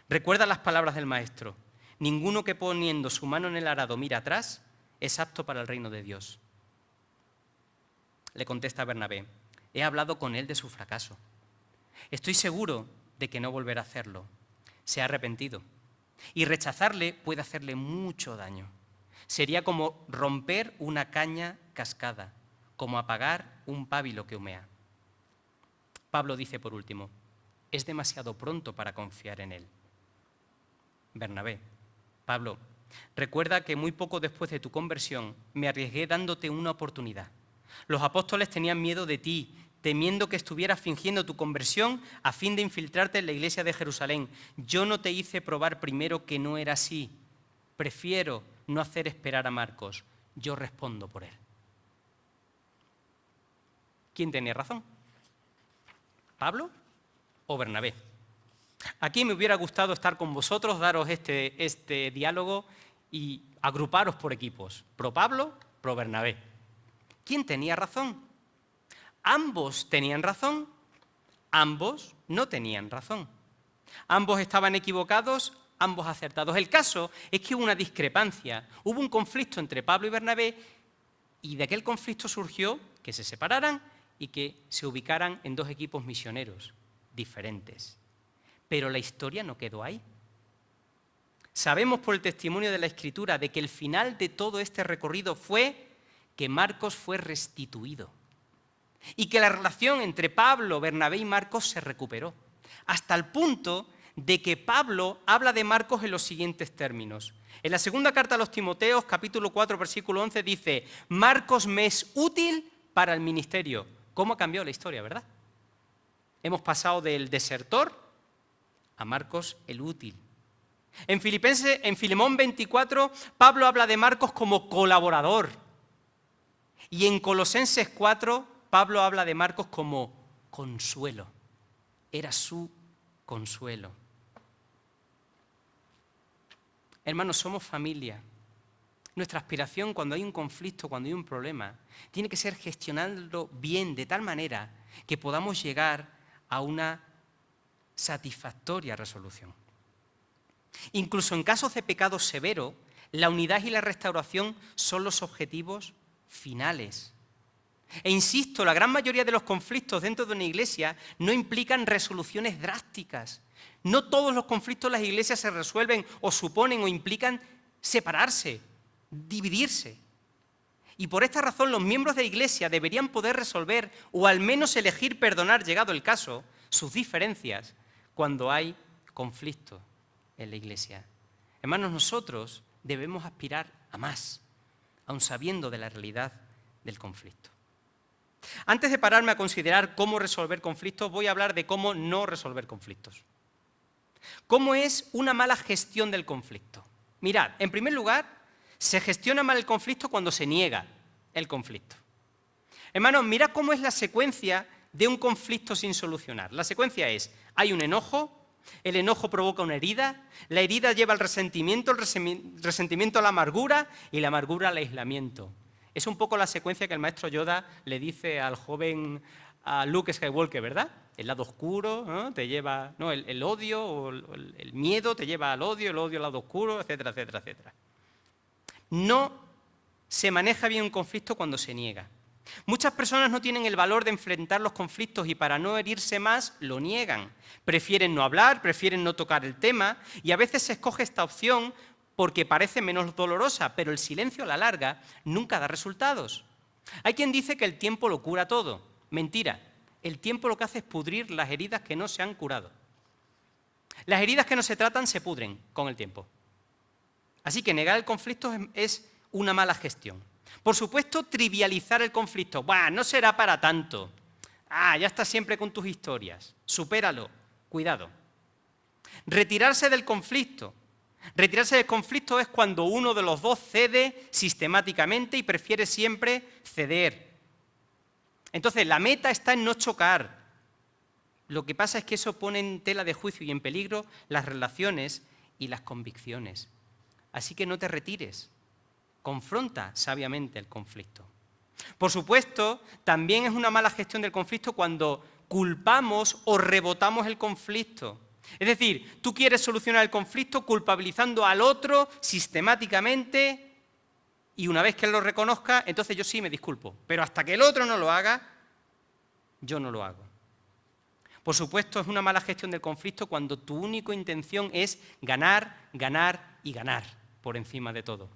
Recuerda las palabras del Maestro. Ninguno que poniendo su mano en el arado mira atrás es apto para el reino de Dios. Le contesta Bernabé, he hablado con él de su fracaso. Estoy seguro de que no volverá a hacerlo. Se ha arrepentido. Y rechazarle puede hacerle mucho daño. Sería como romper una caña cascada, como apagar un pábilo que humea. Pablo dice por último, es demasiado pronto para confiar en él. Bernabé, Pablo, recuerda que muy poco después de tu conversión me arriesgué dándote una oportunidad. Los apóstoles tenían miedo de ti, temiendo que estuvieras fingiendo tu conversión a fin de infiltrarte en la iglesia de Jerusalén. Yo no te hice probar primero que no era así. Prefiero no hacer esperar a Marcos. Yo respondo por él. ¿Quién tenía razón? ¿Pablo o Bernabé? Aquí me hubiera gustado estar con vosotros, daros este diálogo y agruparos por equipos. Pro Pablo, pro Bernabé. ¿Quién tenía razón? Ambos tenían razón, ambos no tenían razón. Ambos estaban equivocados, ambos acertados. El caso es que hubo una discrepancia, hubo un conflicto entre Pablo y Bernabé y de aquel conflicto surgió que se separaran y que se ubicaran en dos equipos misioneros diferentes. Pero la historia no quedó ahí. Sabemos por el testimonio de la Escritura de que el final de todo este recorrido fue que Marcos fue restituido. Y que la relación entre Pablo, Bernabé y Marcos se recuperó, hasta el punto de que Pablo habla de Marcos en los siguientes términos. En la segunda carta a los Timoteos, capítulo 4, versículo 11, dice, Marcos me es útil para el ministerio. ¿Cómo ha cambiado la historia, verdad? Hemos pasado del desertor a Marcos el útil. En Filemón 24, Pablo habla de Marcos como colaborador. Y en Colosenses 4, Pablo habla de Marcos como consuelo. Era su consuelo. Hermanos, somos familia. Nuestra aspiración cuando hay un conflicto, cuando hay un problema, tiene que ser gestionarlo bien, de tal manera que podamos llegar a una satisfactoria resolución. Incluso en casos de pecado severo, la unidad y la restauración son los objetivos finales. E insisto, la gran mayoría de los conflictos dentro de una iglesia no implican resoluciones drásticas. No todos los conflictos en las iglesias se resuelven o suponen o implican separarse, dividirse. Y por esta razón los miembros de la iglesia deberían poder resolver o al menos elegir perdonar, llegado el caso, sus diferencias cuando hay conflicto en la iglesia. Hermanos, nosotros debemos aspirar a más, aun sabiendo de la realidad del conflicto. Antes de pararme a considerar cómo resolver conflictos, voy a hablar de cómo no resolver conflictos. ¿Cómo es una mala gestión del conflicto? Mirad, en primer lugar, se gestiona mal el conflicto cuando se niega el conflicto. Hermanos, mirad cómo es la secuencia de un conflicto sin solucionar. La secuencia es, hay un enojo, El enojo provoca una herida, la herida lleva al resentimiento, el resentimiento a la amargura y la amargura al aislamiento. Es un poco la secuencia que el maestro Yoda le dice al joven a Luke Skywalker, ¿verdad? El lado oscuro, ¿no? Te lleva, no, el odio o el miedo te lleva al odio al lado oscuro, etcétera, etcétera, etcétera. No se maneja bien un conflicto cuando se niega. Muchas personas no tienen el valor de enfrentar los conflictos y para no herirse más lo niegan. Prefieren no hablar, prefieren no tocar el tema y a veces se escoge esta opción porque parece menos dolorosa, pero el silencio a la larga nunca da resultados. Hay quien dice que el tiempo lo cura todo. Mentira. El tiempo lo que hace es pudrir las heridas que no se han curado. Las heridas que no se tratan se pudren con el tiempo. Así que negar el conflicto es una mala gestión. Por supuesto, trivializar el conflicto. ¡Bah, no será para tanto! ¡Ah, ya estás siempre con tus historias! Supéralo. Cuidado. Retirarse del conflicto. Retirarse del conflicto es cuando uno de los dos cede sistemáticamente y prefiere siempre ceder. Entonces, la meta está en no chocar. Lo que pasa es que eso pone en tela de juicio y en peligro las relaciones y las convicciones. Así que no te retires. Confronta sabiamente el conflicto. Por supuesto, también es una mala gestión del conflicto cuando culpamos o rebotamos el conflicto. Es decir, tú quieres solucionar el conflicto culpabilizando al otro sistemáticamente y una vez que él lo reconozca, entonces yo sí me disculpo. Pero hasta que el otro no lo haga, yo no lo hago. Por supuesto, es una mala gestión del conflicto cuando tu única intención es ganar, ganar y ganar por encima de todo.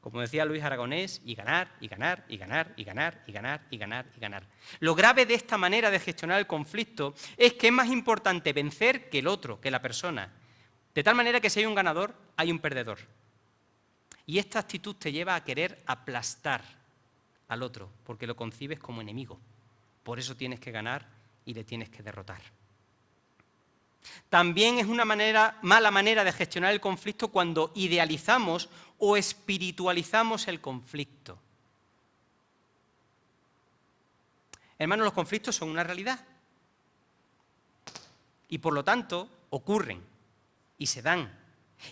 Como decía Luis Aragonés, y ganar, y ganar, y ganar, y ganar, y ganar, y ganar, y ganar. Lo grave de esta manera de gestionar el conflicto es que es más importante vencer que el otro, que la persona. De tal manera que si hay un ganador, hay un perdedor. Y esta actitud te lleva a querer aplastar al otro, porque lo concibes como enemigo. Por eso tienes que ganar y le tienes que derrotar. También es una mala manera de gestionar el conflicto cuando idealizamos o espiritualizamos el conflicto. Hermanos, los conflictos son una realidad y por lo tanto ocurren y se dan.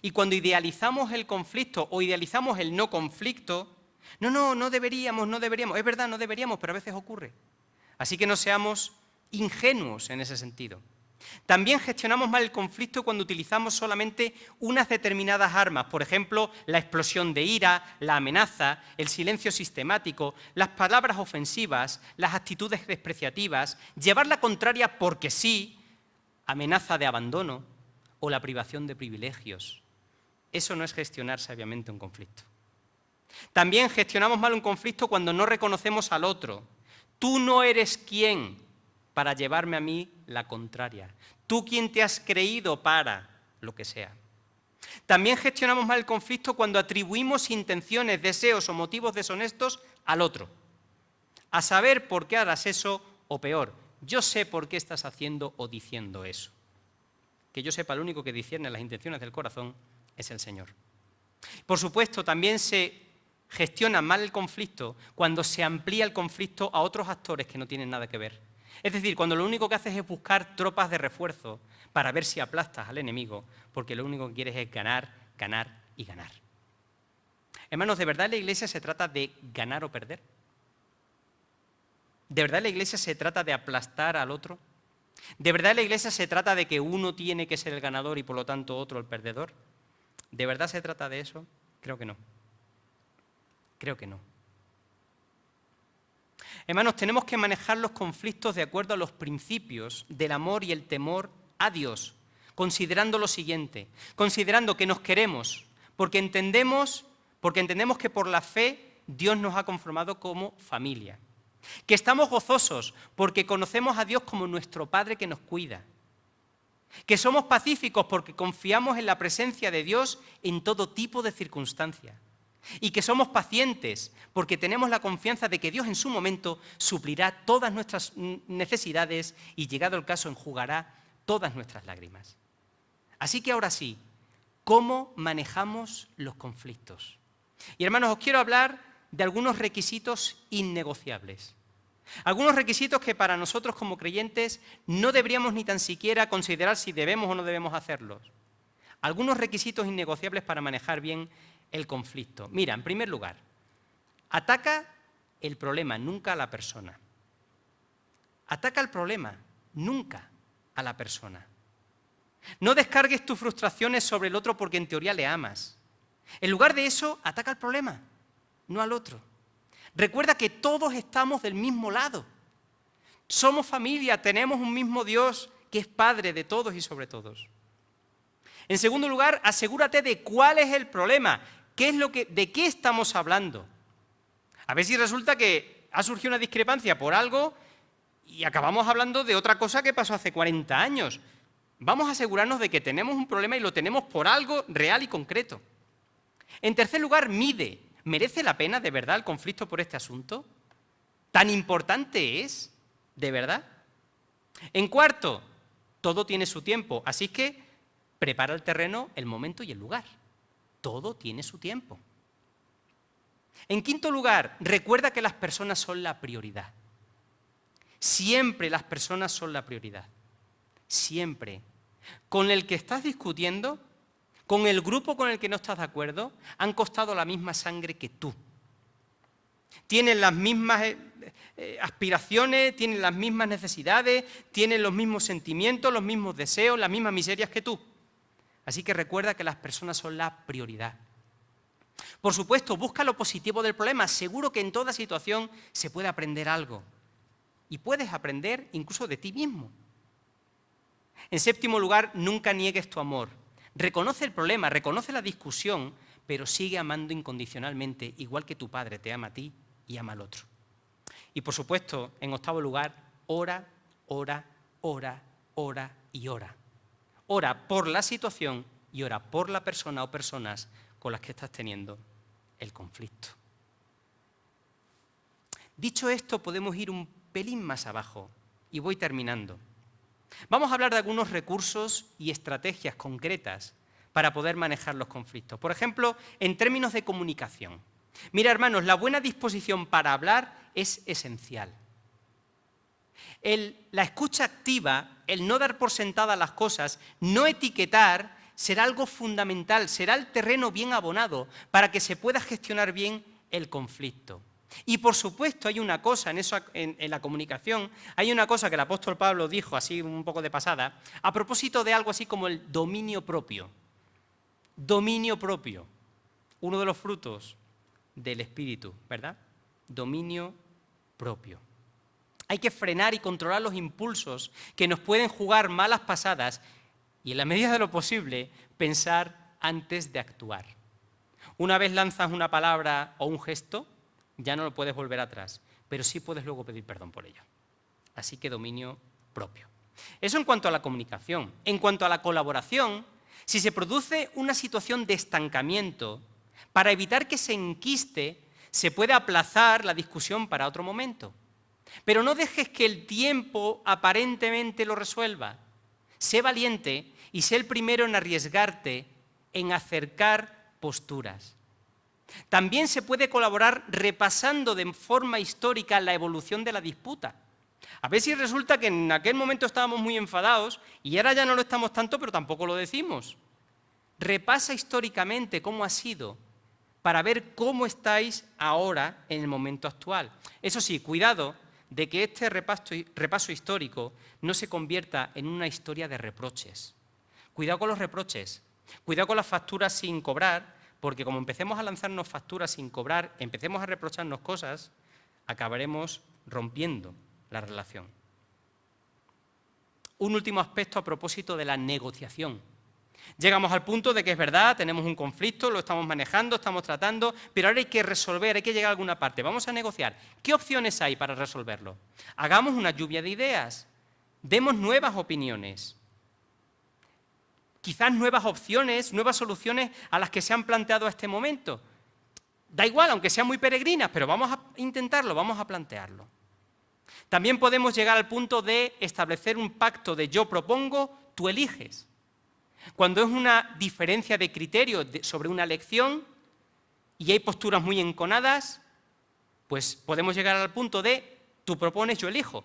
Y cuando idealizamos el conflicto o idealizamos el no conflicto, no deberíamos, es verdad, no deberíamos, pero a veces ocurre. Así que no seamos ingenuos en ese sentido. También gestionamos mal el conflicto cuando utilizamos solamente unas determinadas armas, por ejemplo, la explosión de ira, la amenaza, el silencio sistemático, las palabras ofensivas, las actitudes despreciativas, llevar la contraria porque sí, amenaza de abandono o la privación de privilegios. Eso no es gestionar sabiamente un conflicto. También gestionamos mal un conflicto cuando no reconocemos al otro. Tú no eres quién para llevarme a mí la contraria. Tú quién te has creído para lo que sea. También gestionamos mal el conflicto cuando atribuimos intenciones, deseos o motivos deshonestos al otro. A saber por qué harás eso o peor, yo sé por qué estás haciendo o diciendo eso. Que yo sepa, el único que discierne las intenciones del corazón es el Señor. Por supuesto, también se gestiona mal el conflicto cuando se amplía el conflicto a otros actores que no tienen nada que ver. Es decir, cuando lo único que haces es buscar tropas de refuerzo para ver si aplastas al enemigo, porque lo único que quieres es ganar, ganar y ganar. Hermanos, ¿de verdad en la Iglesia se trata de ganar o perder? ¿De verdad en la Iglesia se trata de aplastar al otro? ¿De verdad en la Iglesia se trata de que uno tiene que ser el ganador y por lo tanto otro el perdedor? ¿De verdad se trata de eso? Creo que no. Creo que no. Hermanos, tenemos que manejar los conflictos de acuerdo a los principios del amor y el temor a Dios, considerando lo siguiente, considerando que nos queremos, porque entendemos que por la fe Dios nos ha conformado como familia, que estamos gozosos porque conocemos a Dios como nuestro Padre que nos cuida, que somos pacíficos porque confiamos en la presencia de Dios en todo tipo de circunstancias. Y que somos pacientes porque tenemos la confianza de que Dios en su momento suplirá todas nuestras necesidades y llegado el caso enjugará todas nuestras lágrimas. Así que ahora sí, ¿cómo manejamos los conflictos? Y hermanos, os quiero hablar de algunos requisitos innegociables. Algunos requisitos que para nosotros como creyentes no deberíamos ni tan siquiera considerar si debemos o no debemos hacerlos. Algunos requisitos innegociables para manejar bien el conflicto. Mira, en primer lugar, ataca el problema, nunca a la persona. Ataca el problema, nunca a la persona. No descargues tus frustraciones sobre el otro porque en teoría le amas. En lugar de eso, ataca el problema, no al otro. Recuerda que todos estamos del mismo lado. Somos familia, tenemos un mismo Dios que es Padre de todos y sobre todos. En segundo lugar, asegúrate de cuál es el problema, de qué estamos hablando. A ver si resulta que ha surgido una discrepancia por algo y acabamos hablando de otra cosa que pasó hace 40 años. Vamos a asegurarnos de que tenemos un problema y lo tenemos por algo real y concreto. En tercer lugar, mide. ¿Merece la pena de verdad el conflicto por este asunto? ¿Tan importante es? ¿De verdad? En cuarto, todo tiene su tiempo, así que prepara el terreno, el momento y el lugar. Todo tiene su tiempo. En quinto lugar, recuerda que las personas son la prioridad. Siempre las personas son la prioridad. Siempre. Con el que estás discutiendo, con el grupo con el que no estás de acuerdo, han costado la misma sangre que tú. Tienen las mismas aspiraciones, tienen las mismas necesidades, tienen los mismos sentimientos, los mismos deseos, las mismas miserias que tú. Así que recuerda que las personas son la prioridad. Por supuesto, busca lo positivo del problema. Seguro que en toda situación se puede aprender algo. Y puedes aprender incluso de ti mismo. En séptimo lugar, nunca niegues tu amor. Reconoce el problema, reconoce la discusión, pero sigue amando incondicionalmente, igual que tu padre te ama a ti y ama al otro. Y por supuesto, en octavo lugar, ora, ora, ora, ora y ora. Ora por la situación y ora por la persona o personas con las que estás teniendo el conflicto. Dicho esto, podemos ir un pelín más abajo y voy terminando. Vamos a hablar de algunos recursos y estrategias concretas para poder manejar los conflictos. Por ejemplo, en términos de comunicación. Mira, hermanos, la buena disposición para hablar es esencial. La escucha activa, el no dar por sentadas las cosas, no etiquetar, será algo fundamental, será el terreno bien abonado para que se pueda gestionar bien el conflicto. Y por supuesto hay una cosa en la comunicación, hay una cosa que el apóstol Pablo dijo así un poco de pasada, a propósito de algo así como el dominio propio. Dominio propio, uno de los frutos del Espíritu, ¿verdad? Dominio propio. Hay que frenar y controlar los impulsos que nos pueden jugar malas pasadas y en la medida de lo posible pensar antes de actuar. Una vez lanzas una palabra o un gesto, ya no lo puedes volver atrás, pero sí puedes luego pedir perdón por ello. Así que dominio propio. Eso en cuanto a la comunicación. En cuanto a la colaboración, si se produce una situación de estancamiento, para evitar que se enquiste, se puede aplazar la discusión para otro momento. Pero no dejes que el tiempo aparentemente lo resuelva. Sé valiente y sé el primero en arriesgarte, en acercar posturas. También se puede colaborar repasando de forma histórica la evolución de la disputa. A ver si resulta que en aquel momento estábamos muy enfadados y ahora ya no lo estamos tanto, pero tampoco lo decimos. Repasa históricamente cómo ha sido para ver cómo estáis ahora en el momento actual. Eso sí, cuidado de que este repaso histórico no se convierta en una historia de reproches. Cuidado con los reproches, cuidado con las facturas sin cobrar, porque como empecemos a lanzarnos facturas sin cobrar, empecemos a reprocharnos cosas, acabaremos rompiendo la relación. Un último aspecto a propósito de la negociación. Llegamos al punto de que es verdad, tenemos un conflicto, lo estamos manejando, estamos tratando, pero ahora hay que resolver, hay que llegar a alguna parte. Vamos a negociar. ¿Qué opciones hay para resolverlo? Hagamos una lluvia de ideas, demos nuevas opiniones. Quizás nuevas opciones, nuevas soluciones a las que se han planteado a este momento. Da igual, aunque sean muy peregrinas, pero vamos a intentarlo, vamos a plantearlo. También podemos llegar al punto de establecer un pacto de yo propongo, tú eliges. Cuando es una diferencia de criterio sobre una elección y hay posturas muy enconadas, pues podemos llegar al punto de Tú propones, yo elijo.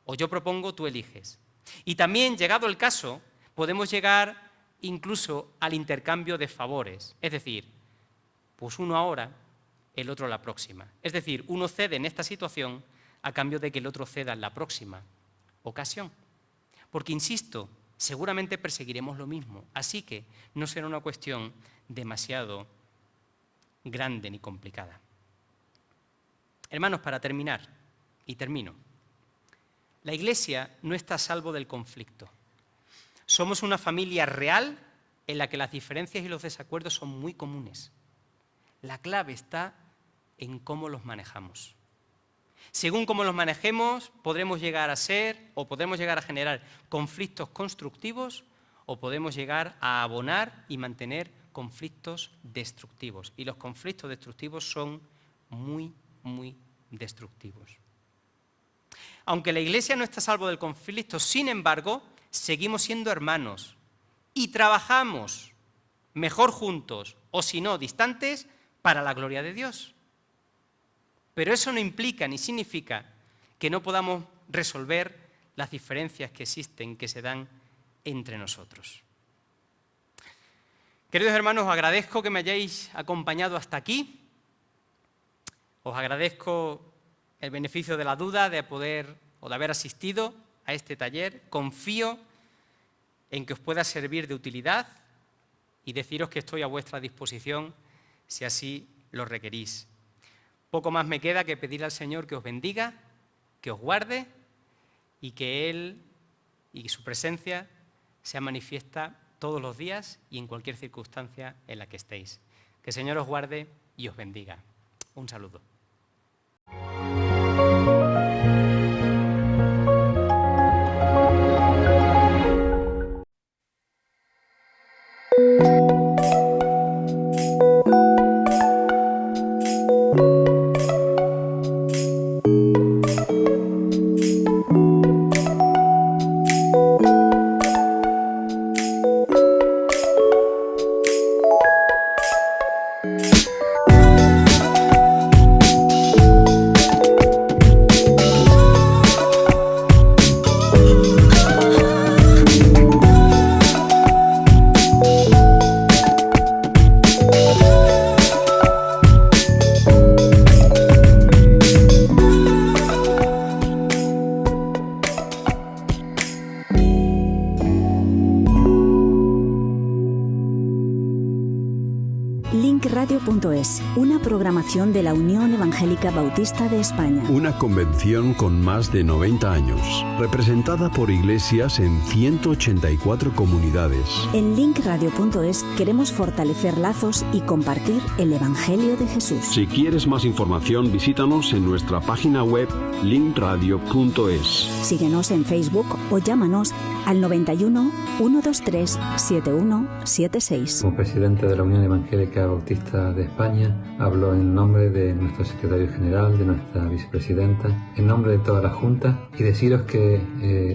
O yo propongo, tú eliges. Y también, llegado el caso, podemos llegar incluso al intercambio de favores. Es decir, pues uno ahora, el otro la próxima. Es decir, uno cede en esta situación a cambio de que el otro ceda en la próxima ocasión. Porque, insisto, seguramente perseguiremos lo mismo. Así que no será una cuestión demasiado grande ni complicada. Hermanos, para terminar, y termino, la Iglesia no está a salvo del conflicto. Somos una familia real en la que las diferencias y los desacuerdos son muy comunes. La clave está en cómo los manejamos. Según cómo los manejemos, podremos llegar a ser o podremos llegar a generar conflictos constructivos o podemos llegar a abonar y mantener conflictos destructivos. Y los conflictos destructivos son muy, muy destructivos. Aunque la Iglesia no está a salvo del conflicto, sin embargo, seguimos siendo hermanos y trabajamos mejor juntos o si no distantes para la gloria de Dios. Pero eso no implica ni significa que no podamos resolver las diferencias que existen, que se dan entre nosotros. Queridos hermanos, os agradezco que me hayáis acompañado hasta aquí. Os agradezco el beneficio de la duda de poder o de haber asistido a este taller. Confío en que os pueda servir de utilidad y deciros que estoy a vuestra disposición si así lo requerís. Poco más me queda que pedir al Señor que os bendiga, que os guarde y que Él y su presencia sea manifiesta todos los días y en cualquier circunstancia en la que estéis. Que el Señor os guarde y os bendiga. Un saludo. linkradio.es, una programación de la Unión Evangélica Bautista de España. Una convención con más de 90 años, representada por iglesias en 184 comunidades. En linkradio.es queremos fortalecer lazos y compartir el Evangelio de Jesús. Si quieres más información, visítanos en nuestra página web linkradio.es. Síguenos en Facebook o llámanos al 91 123 7176. Como presidente de la Unión Evangélica Bautista de España, hablo en nombre de nuestro secretario general, de nuestra vicepresidenta, en nombre de toda la Junta, y deciros que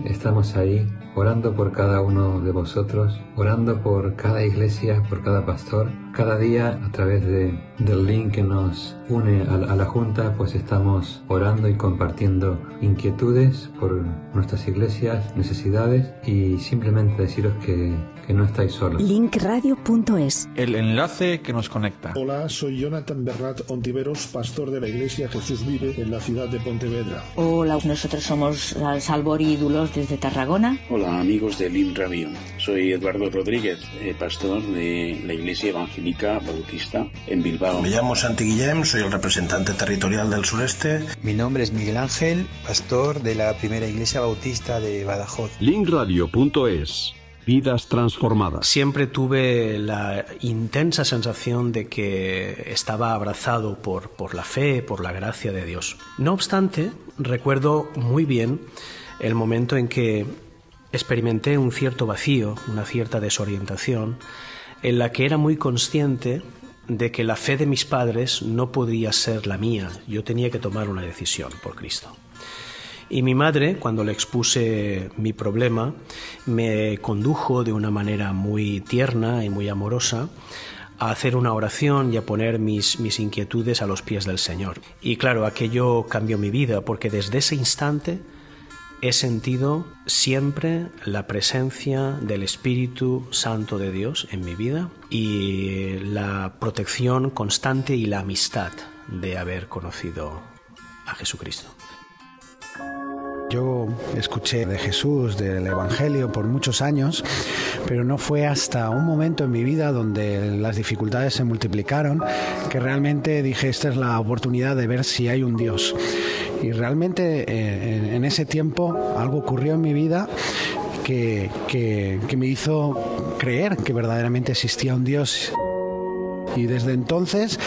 estamos ahí orando por cada uno de vosotros, orando por cada iglesia, por cada pastor. Cada día, a través del link que nos une a la Junta, pues estamos orando y compartiendo inquietudes por nuestras iglesias, necesidades, y simplemente deciros que no estáis solos. linkradio.es, el enlace que nos conecta. Hola, soy Jonathan Bernat Ontiveros, pastor de la Iglesia Jesús Vive en la ciudad de Pontevedra. Hola, nosotros somos Salvori y Dulos desde Tarragona. Hola amigos de Link Radio, soy Eduardo Rodríguez, pastor de la Iglesia Evangélica Bautista en Bilbao. Me llamo Santi Guillem, soy el representante territorial del sureste. Mi nombre es Miguel Ángel, pastor de la Primera Iglesia Bautista de Badajoz. linkradio.es, vidas transformadas. Siempre tuve la intensa sensación de que estaba abrazado por la fe, por la gracia de Dios. No obstante, recuerdo muy bien el momento en que experimenté un cierto vacío, una cierta desorientación, en la que era muy consciente de que la fe de mis padres no podía ser la mía. Yo tenía que tomar una decisión por Cristo. Y mi madre, cuando le expuse mi problema, me condujo de una manera muy tierna y muy amorosa a hacer una oración y a poner mis inquietudes a los pies del Señor. Y claro, aquello cambió mi vida, porque desde ese instante he sentido siempre la presencia del Espíritu Santo de Dios en mi vida y la protección constante y la amistad de haber conocido a Jesucristo. Yo escuché de Jesús, del Evangelio por muchos años, pero no fue hasta un momento en mi vida donde las dificultades se multiplicaron que realmente dije, esta es la oportunidad de ver si hay un Dios. Y realmente en ese tiempo algo ocurrió en mi vida que me hizo creer que verdaderamente existía un Dios. Y desde entonces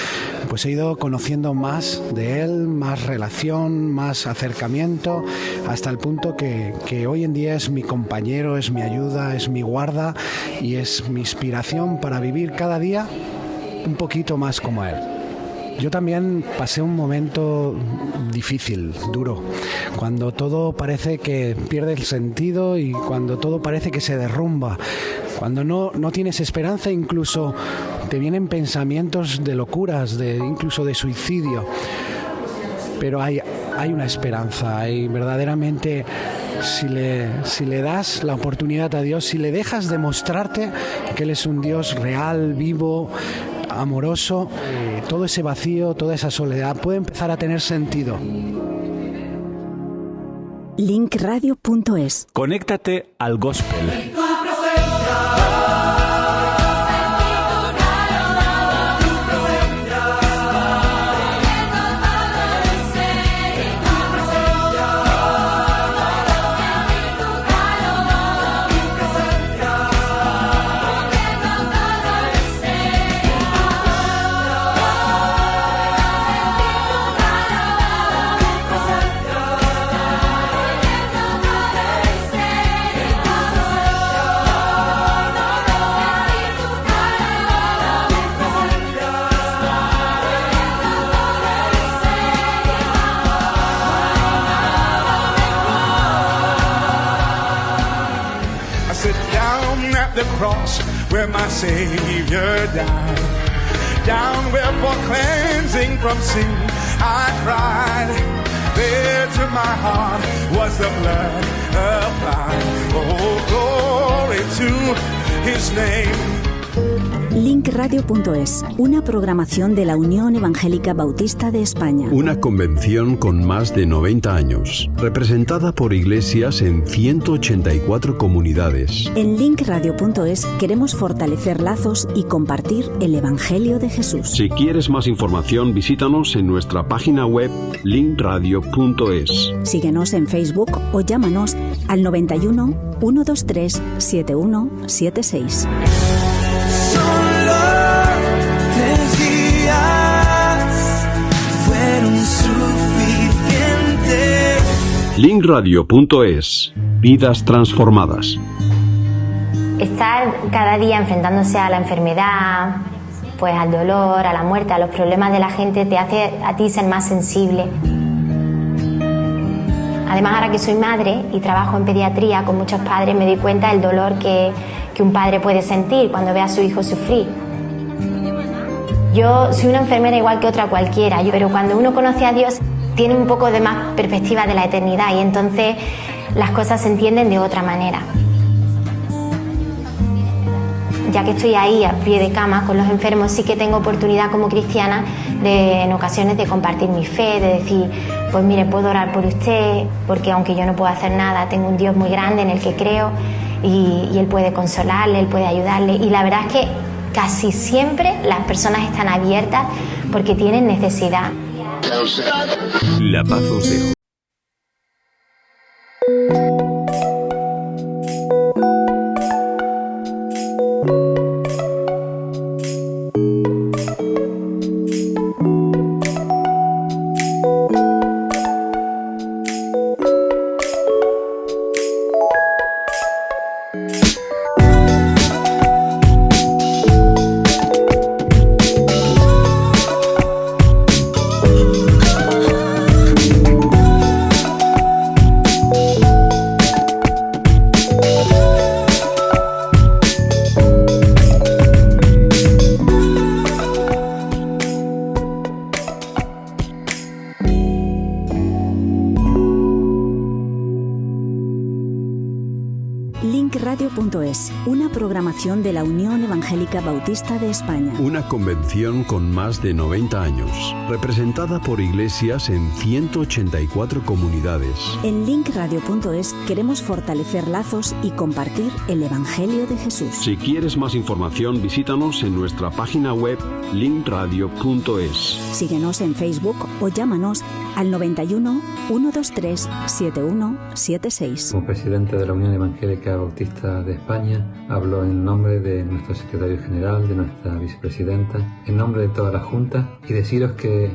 pues he ido conociendo más de Él, más relación, más acercamiento, hasta el punto que hoy en día es mi compañero, es mi ayuda, es mi guarda y es mi inspiración para vivir cada día un poquito más como Él. Yo también pasé un momento difícil, duro, cuando todo parece que pierde el sentido y cuando todo parece que se derrumba, cuando no tienes esperanza, incluso te vienen pensamientos de locuras, incluso de suicidio. Pero hay una esperanza y verdaderamente si le das la oportunidad a Dios, si le dejas demostrarte que Él es un Dios real, vivo, amoroso, todo ese vacío, toda esa soledad puede empezar a tener sentido. linkradio.es. Conéctate al gospel. Where my Savior died, down where for cleansing from sin I cried, there to my heart was the blood applied. Oh, glory to His name. linkradio.es, una programación de la Unión Evangélica Bautista de España. Una convención con más de 90 años, representada por iglesias en 184 comunidades. En linkradio.es queremos fortalecer lazos y compartir el Evangelio de Jesús. Si quieres más información, visítanos en nuestra página web linkradio.es. Síguenos en Facebook o llámanos al 91 123 7176. linkradio.es. Vidas transformadas. Estar cada día enfrentándose a la enfermedad, pues al dolor, a la muerte, a los problemas de la gente, te hace a ti ser más sensible. Además, ahora que soy madre y trabajo en pediatría con muchos padres, me doy cuenta del dolor que un padre puede sentir cuando ve a su hijo sufrir. Yo soy una enfermera igual que otra cualquiera, pero cuando uno conoce a Dios tiene un poco de más perspectiva de la eternidad y entonces las cosas se entienden de otra manera. Ya que estoy ahí a pie de cama con los enfermos, sí que tengo oportunidad como cristiana en ocasiones de compartir mi fe, de decir, pues mire, puedo orar por usted, porque aunque yo no puedo hacer nada, tengo un Dios muy grande en el que creo y Él puede consolarle, Él puede ayudarle. Y la verdad es que casi siempre las personas están abiertas porque tienen necesidad. La paz os dejo. linkradio.es, una programación de la Unión Evangélica Bautista de España. Una convención con más de 90 años, representada por iglesias en 184 comunidades. En linkradio.es queremos fortalecer lazos y compartir el Evangelio de Jesús. Si quieres más información, visítanos en nuestra página web linkradio.es. Síguenos en Facebook o llámanos al 91 123 7176. Como presidente de la Unión Evangélica Bautista de España, hablo en nombre de nuestro secretario general, de nuestra vicepresidenta, en nombre de toda la Junta, y deciros que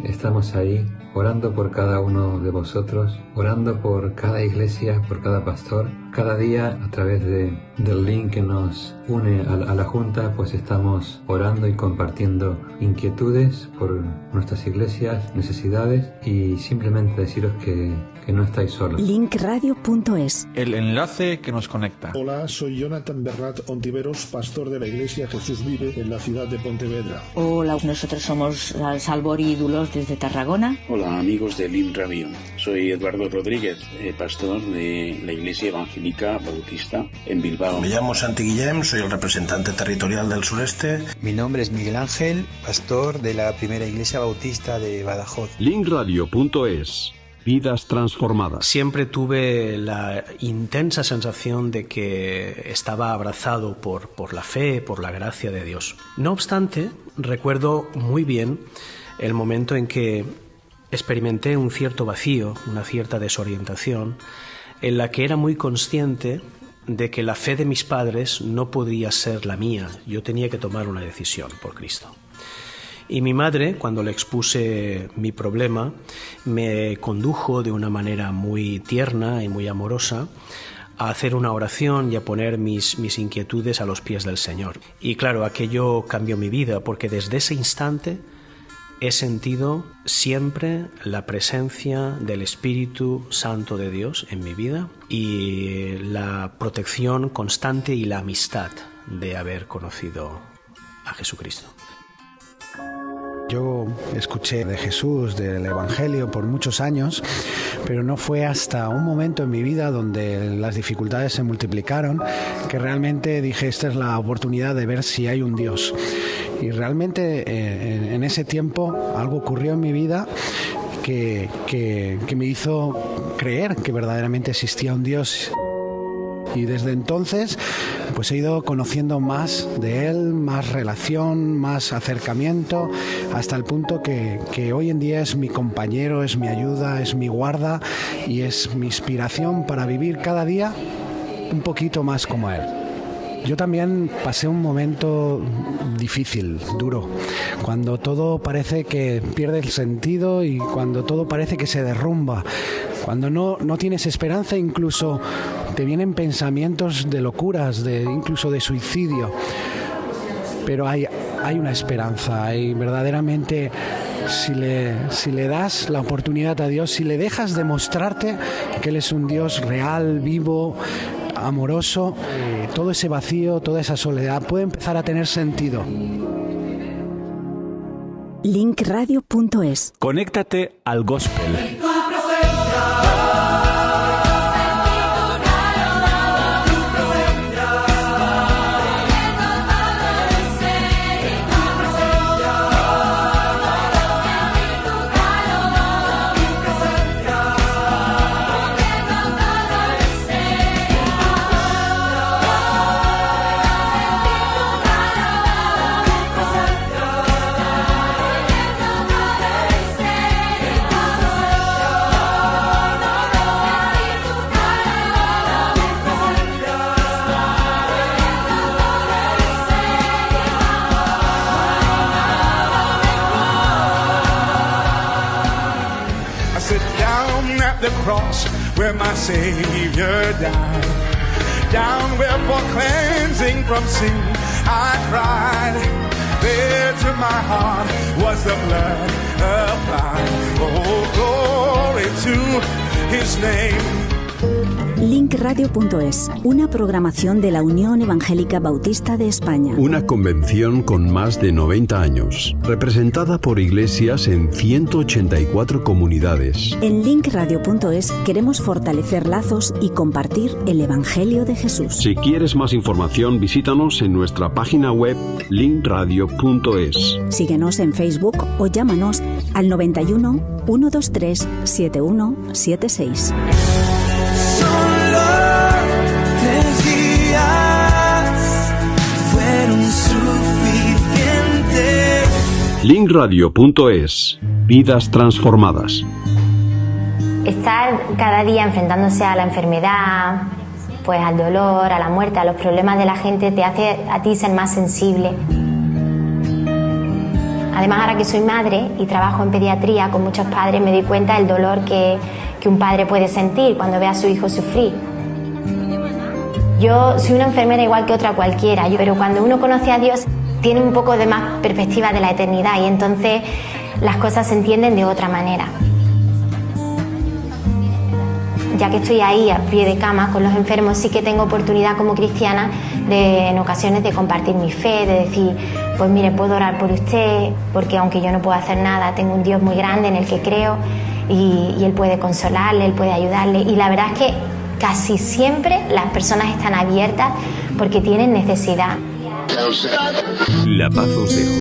estamos ahí orando por cada uno de vosotros, orando por cada iglesia, por cada pastor. Cada día, a través del link que nos une a la Junta, pues estamos orando y compartiendo inquietudes por nuestras iglesias, necesidades, y simplemente deciros que no estáis solos. linkradio.es, el enlace que nos conecta. Hola, soy Jonathan Bernat Ontiveros, pastor de la Iglesia Jesús Vive en la ciudad de Pontevedra. Hola, nosotros somos Salvor y Ídolos desde Tarragona. Hola amigos de Lin Radio, soy Eduardo Rodríguez, pastor de la Iglesia Evangélica Bautista en Bilbao. Me llamo Santi Guillem, soy el representante territorial del sureste. Mi nombre es Miguel Ángel, pastor de la primera Iglesia Bautista de Badajoz. linkradio.es, vidas transformadas. Siempre tuve la intensa sensación de que estaba abrazado por la fe, por la gracia de Dios. No obstante, recuerdo muy bien el momento en que experimenté un cierto vacío, una cierta desorientación, en la que era muy consciente de que la fe de mis padres no podía ser la mía. Yo tenía que tomar una decisión por Cristo. Y mi madre, cuando le expuse mi problema, me condujo de una manera muy tierna y muy amorosa a hacer una oración y a poner mis inquietudes a los pies del Señor. Y claro, aquello cambió mi vida, porque desde ese instante he sentido siempre la presencia del Espíritu Santo de Dios en mi vida y la protección constante y la amistad de haber conocido a Jesucristo. Yo escuché de Jesús, del Evangelio por muchos años, pero no fue hasta un momento en mi vida donde las dificultades se multiplicaron que realmente dije, esta es la oportunidad de ver si hay un Dios. Y realmente en ese tiempo algo ocurrió en mi vida que me hizo creer que verdaderamente existía un Dios. Y desde entonces pues he ido conociendo más de Él, más relación, más acercamiento, hasta el punto que hoy en día es mi compañero, es mi ayuda, es mi guarda y es mi inspiración para vivir cada día un poquito más como Él. Yo también pasé un momento difícil, duro, cuando todo parece que pierde el sentido y cuando todo parece que se derrumba, cuando no tienes esperanza, incluso te vienen pensamientos de locuras, incluso de suicidio. Pero hay una esperanza, hay verdaderamente, si le das la oportunidad a Dios, si le dejas demostrarte que Él es un Dios real, vivo, amoroso, todo ese vacío, toda esa soledad puede empezar a tener sentido. linkradio.es. Conéctate al gospel. Where my Savior died, down where for cleansing from sin I cried, there to my heart was the blood applied. Oh, glory to His name. linkradio.es, una programación de la Unión Evangélica Bautista de España. Una convención con más de 90 años, representada por iglesias en 184 comunidades. En linkradio.es queremos fortalecer lazos y compartir el Evangelio de Jesús. Si quieres más información, visítanos en nuestra página web linkradio.es. Síguenos en Facebook o llámanos al 91 123 7176. Solo 3 días fueron suficientes. linkradio.es. Vidas transformadas. Estar cada día enfrentándose a la enfermedad, pues al dolor, a la muerte, a los problemas de la gente, te hace a ti ser más sensible. Además, ahora que soy madre y trabajo en pediatría con muchos padres, me doy cuenta del dolor que un padre puede sentir cuando ve a su hijo sufrir. Yo soy una enfermera igual que otra cualquiera, pero cuando uno conoce a Dios tiene un poco de más perspectiva de la eternidad y entonces las cosas se entienden de otra manera. Ya que estoy ahí a pie de cama con los enfermos, sí que tengo oportunidad como cristiana en ocasiones de compartir mi fe, de decir, pues mire, puedo orar por usted, porque aunque yo no puedo hacer nada, tengo un Dios muy grande en el que creo y Él puede consolarle, Él puede ayudarle. Y la verdad es que casi siempre las personas están abiertas porque tienen necesidad. La paz os dejo.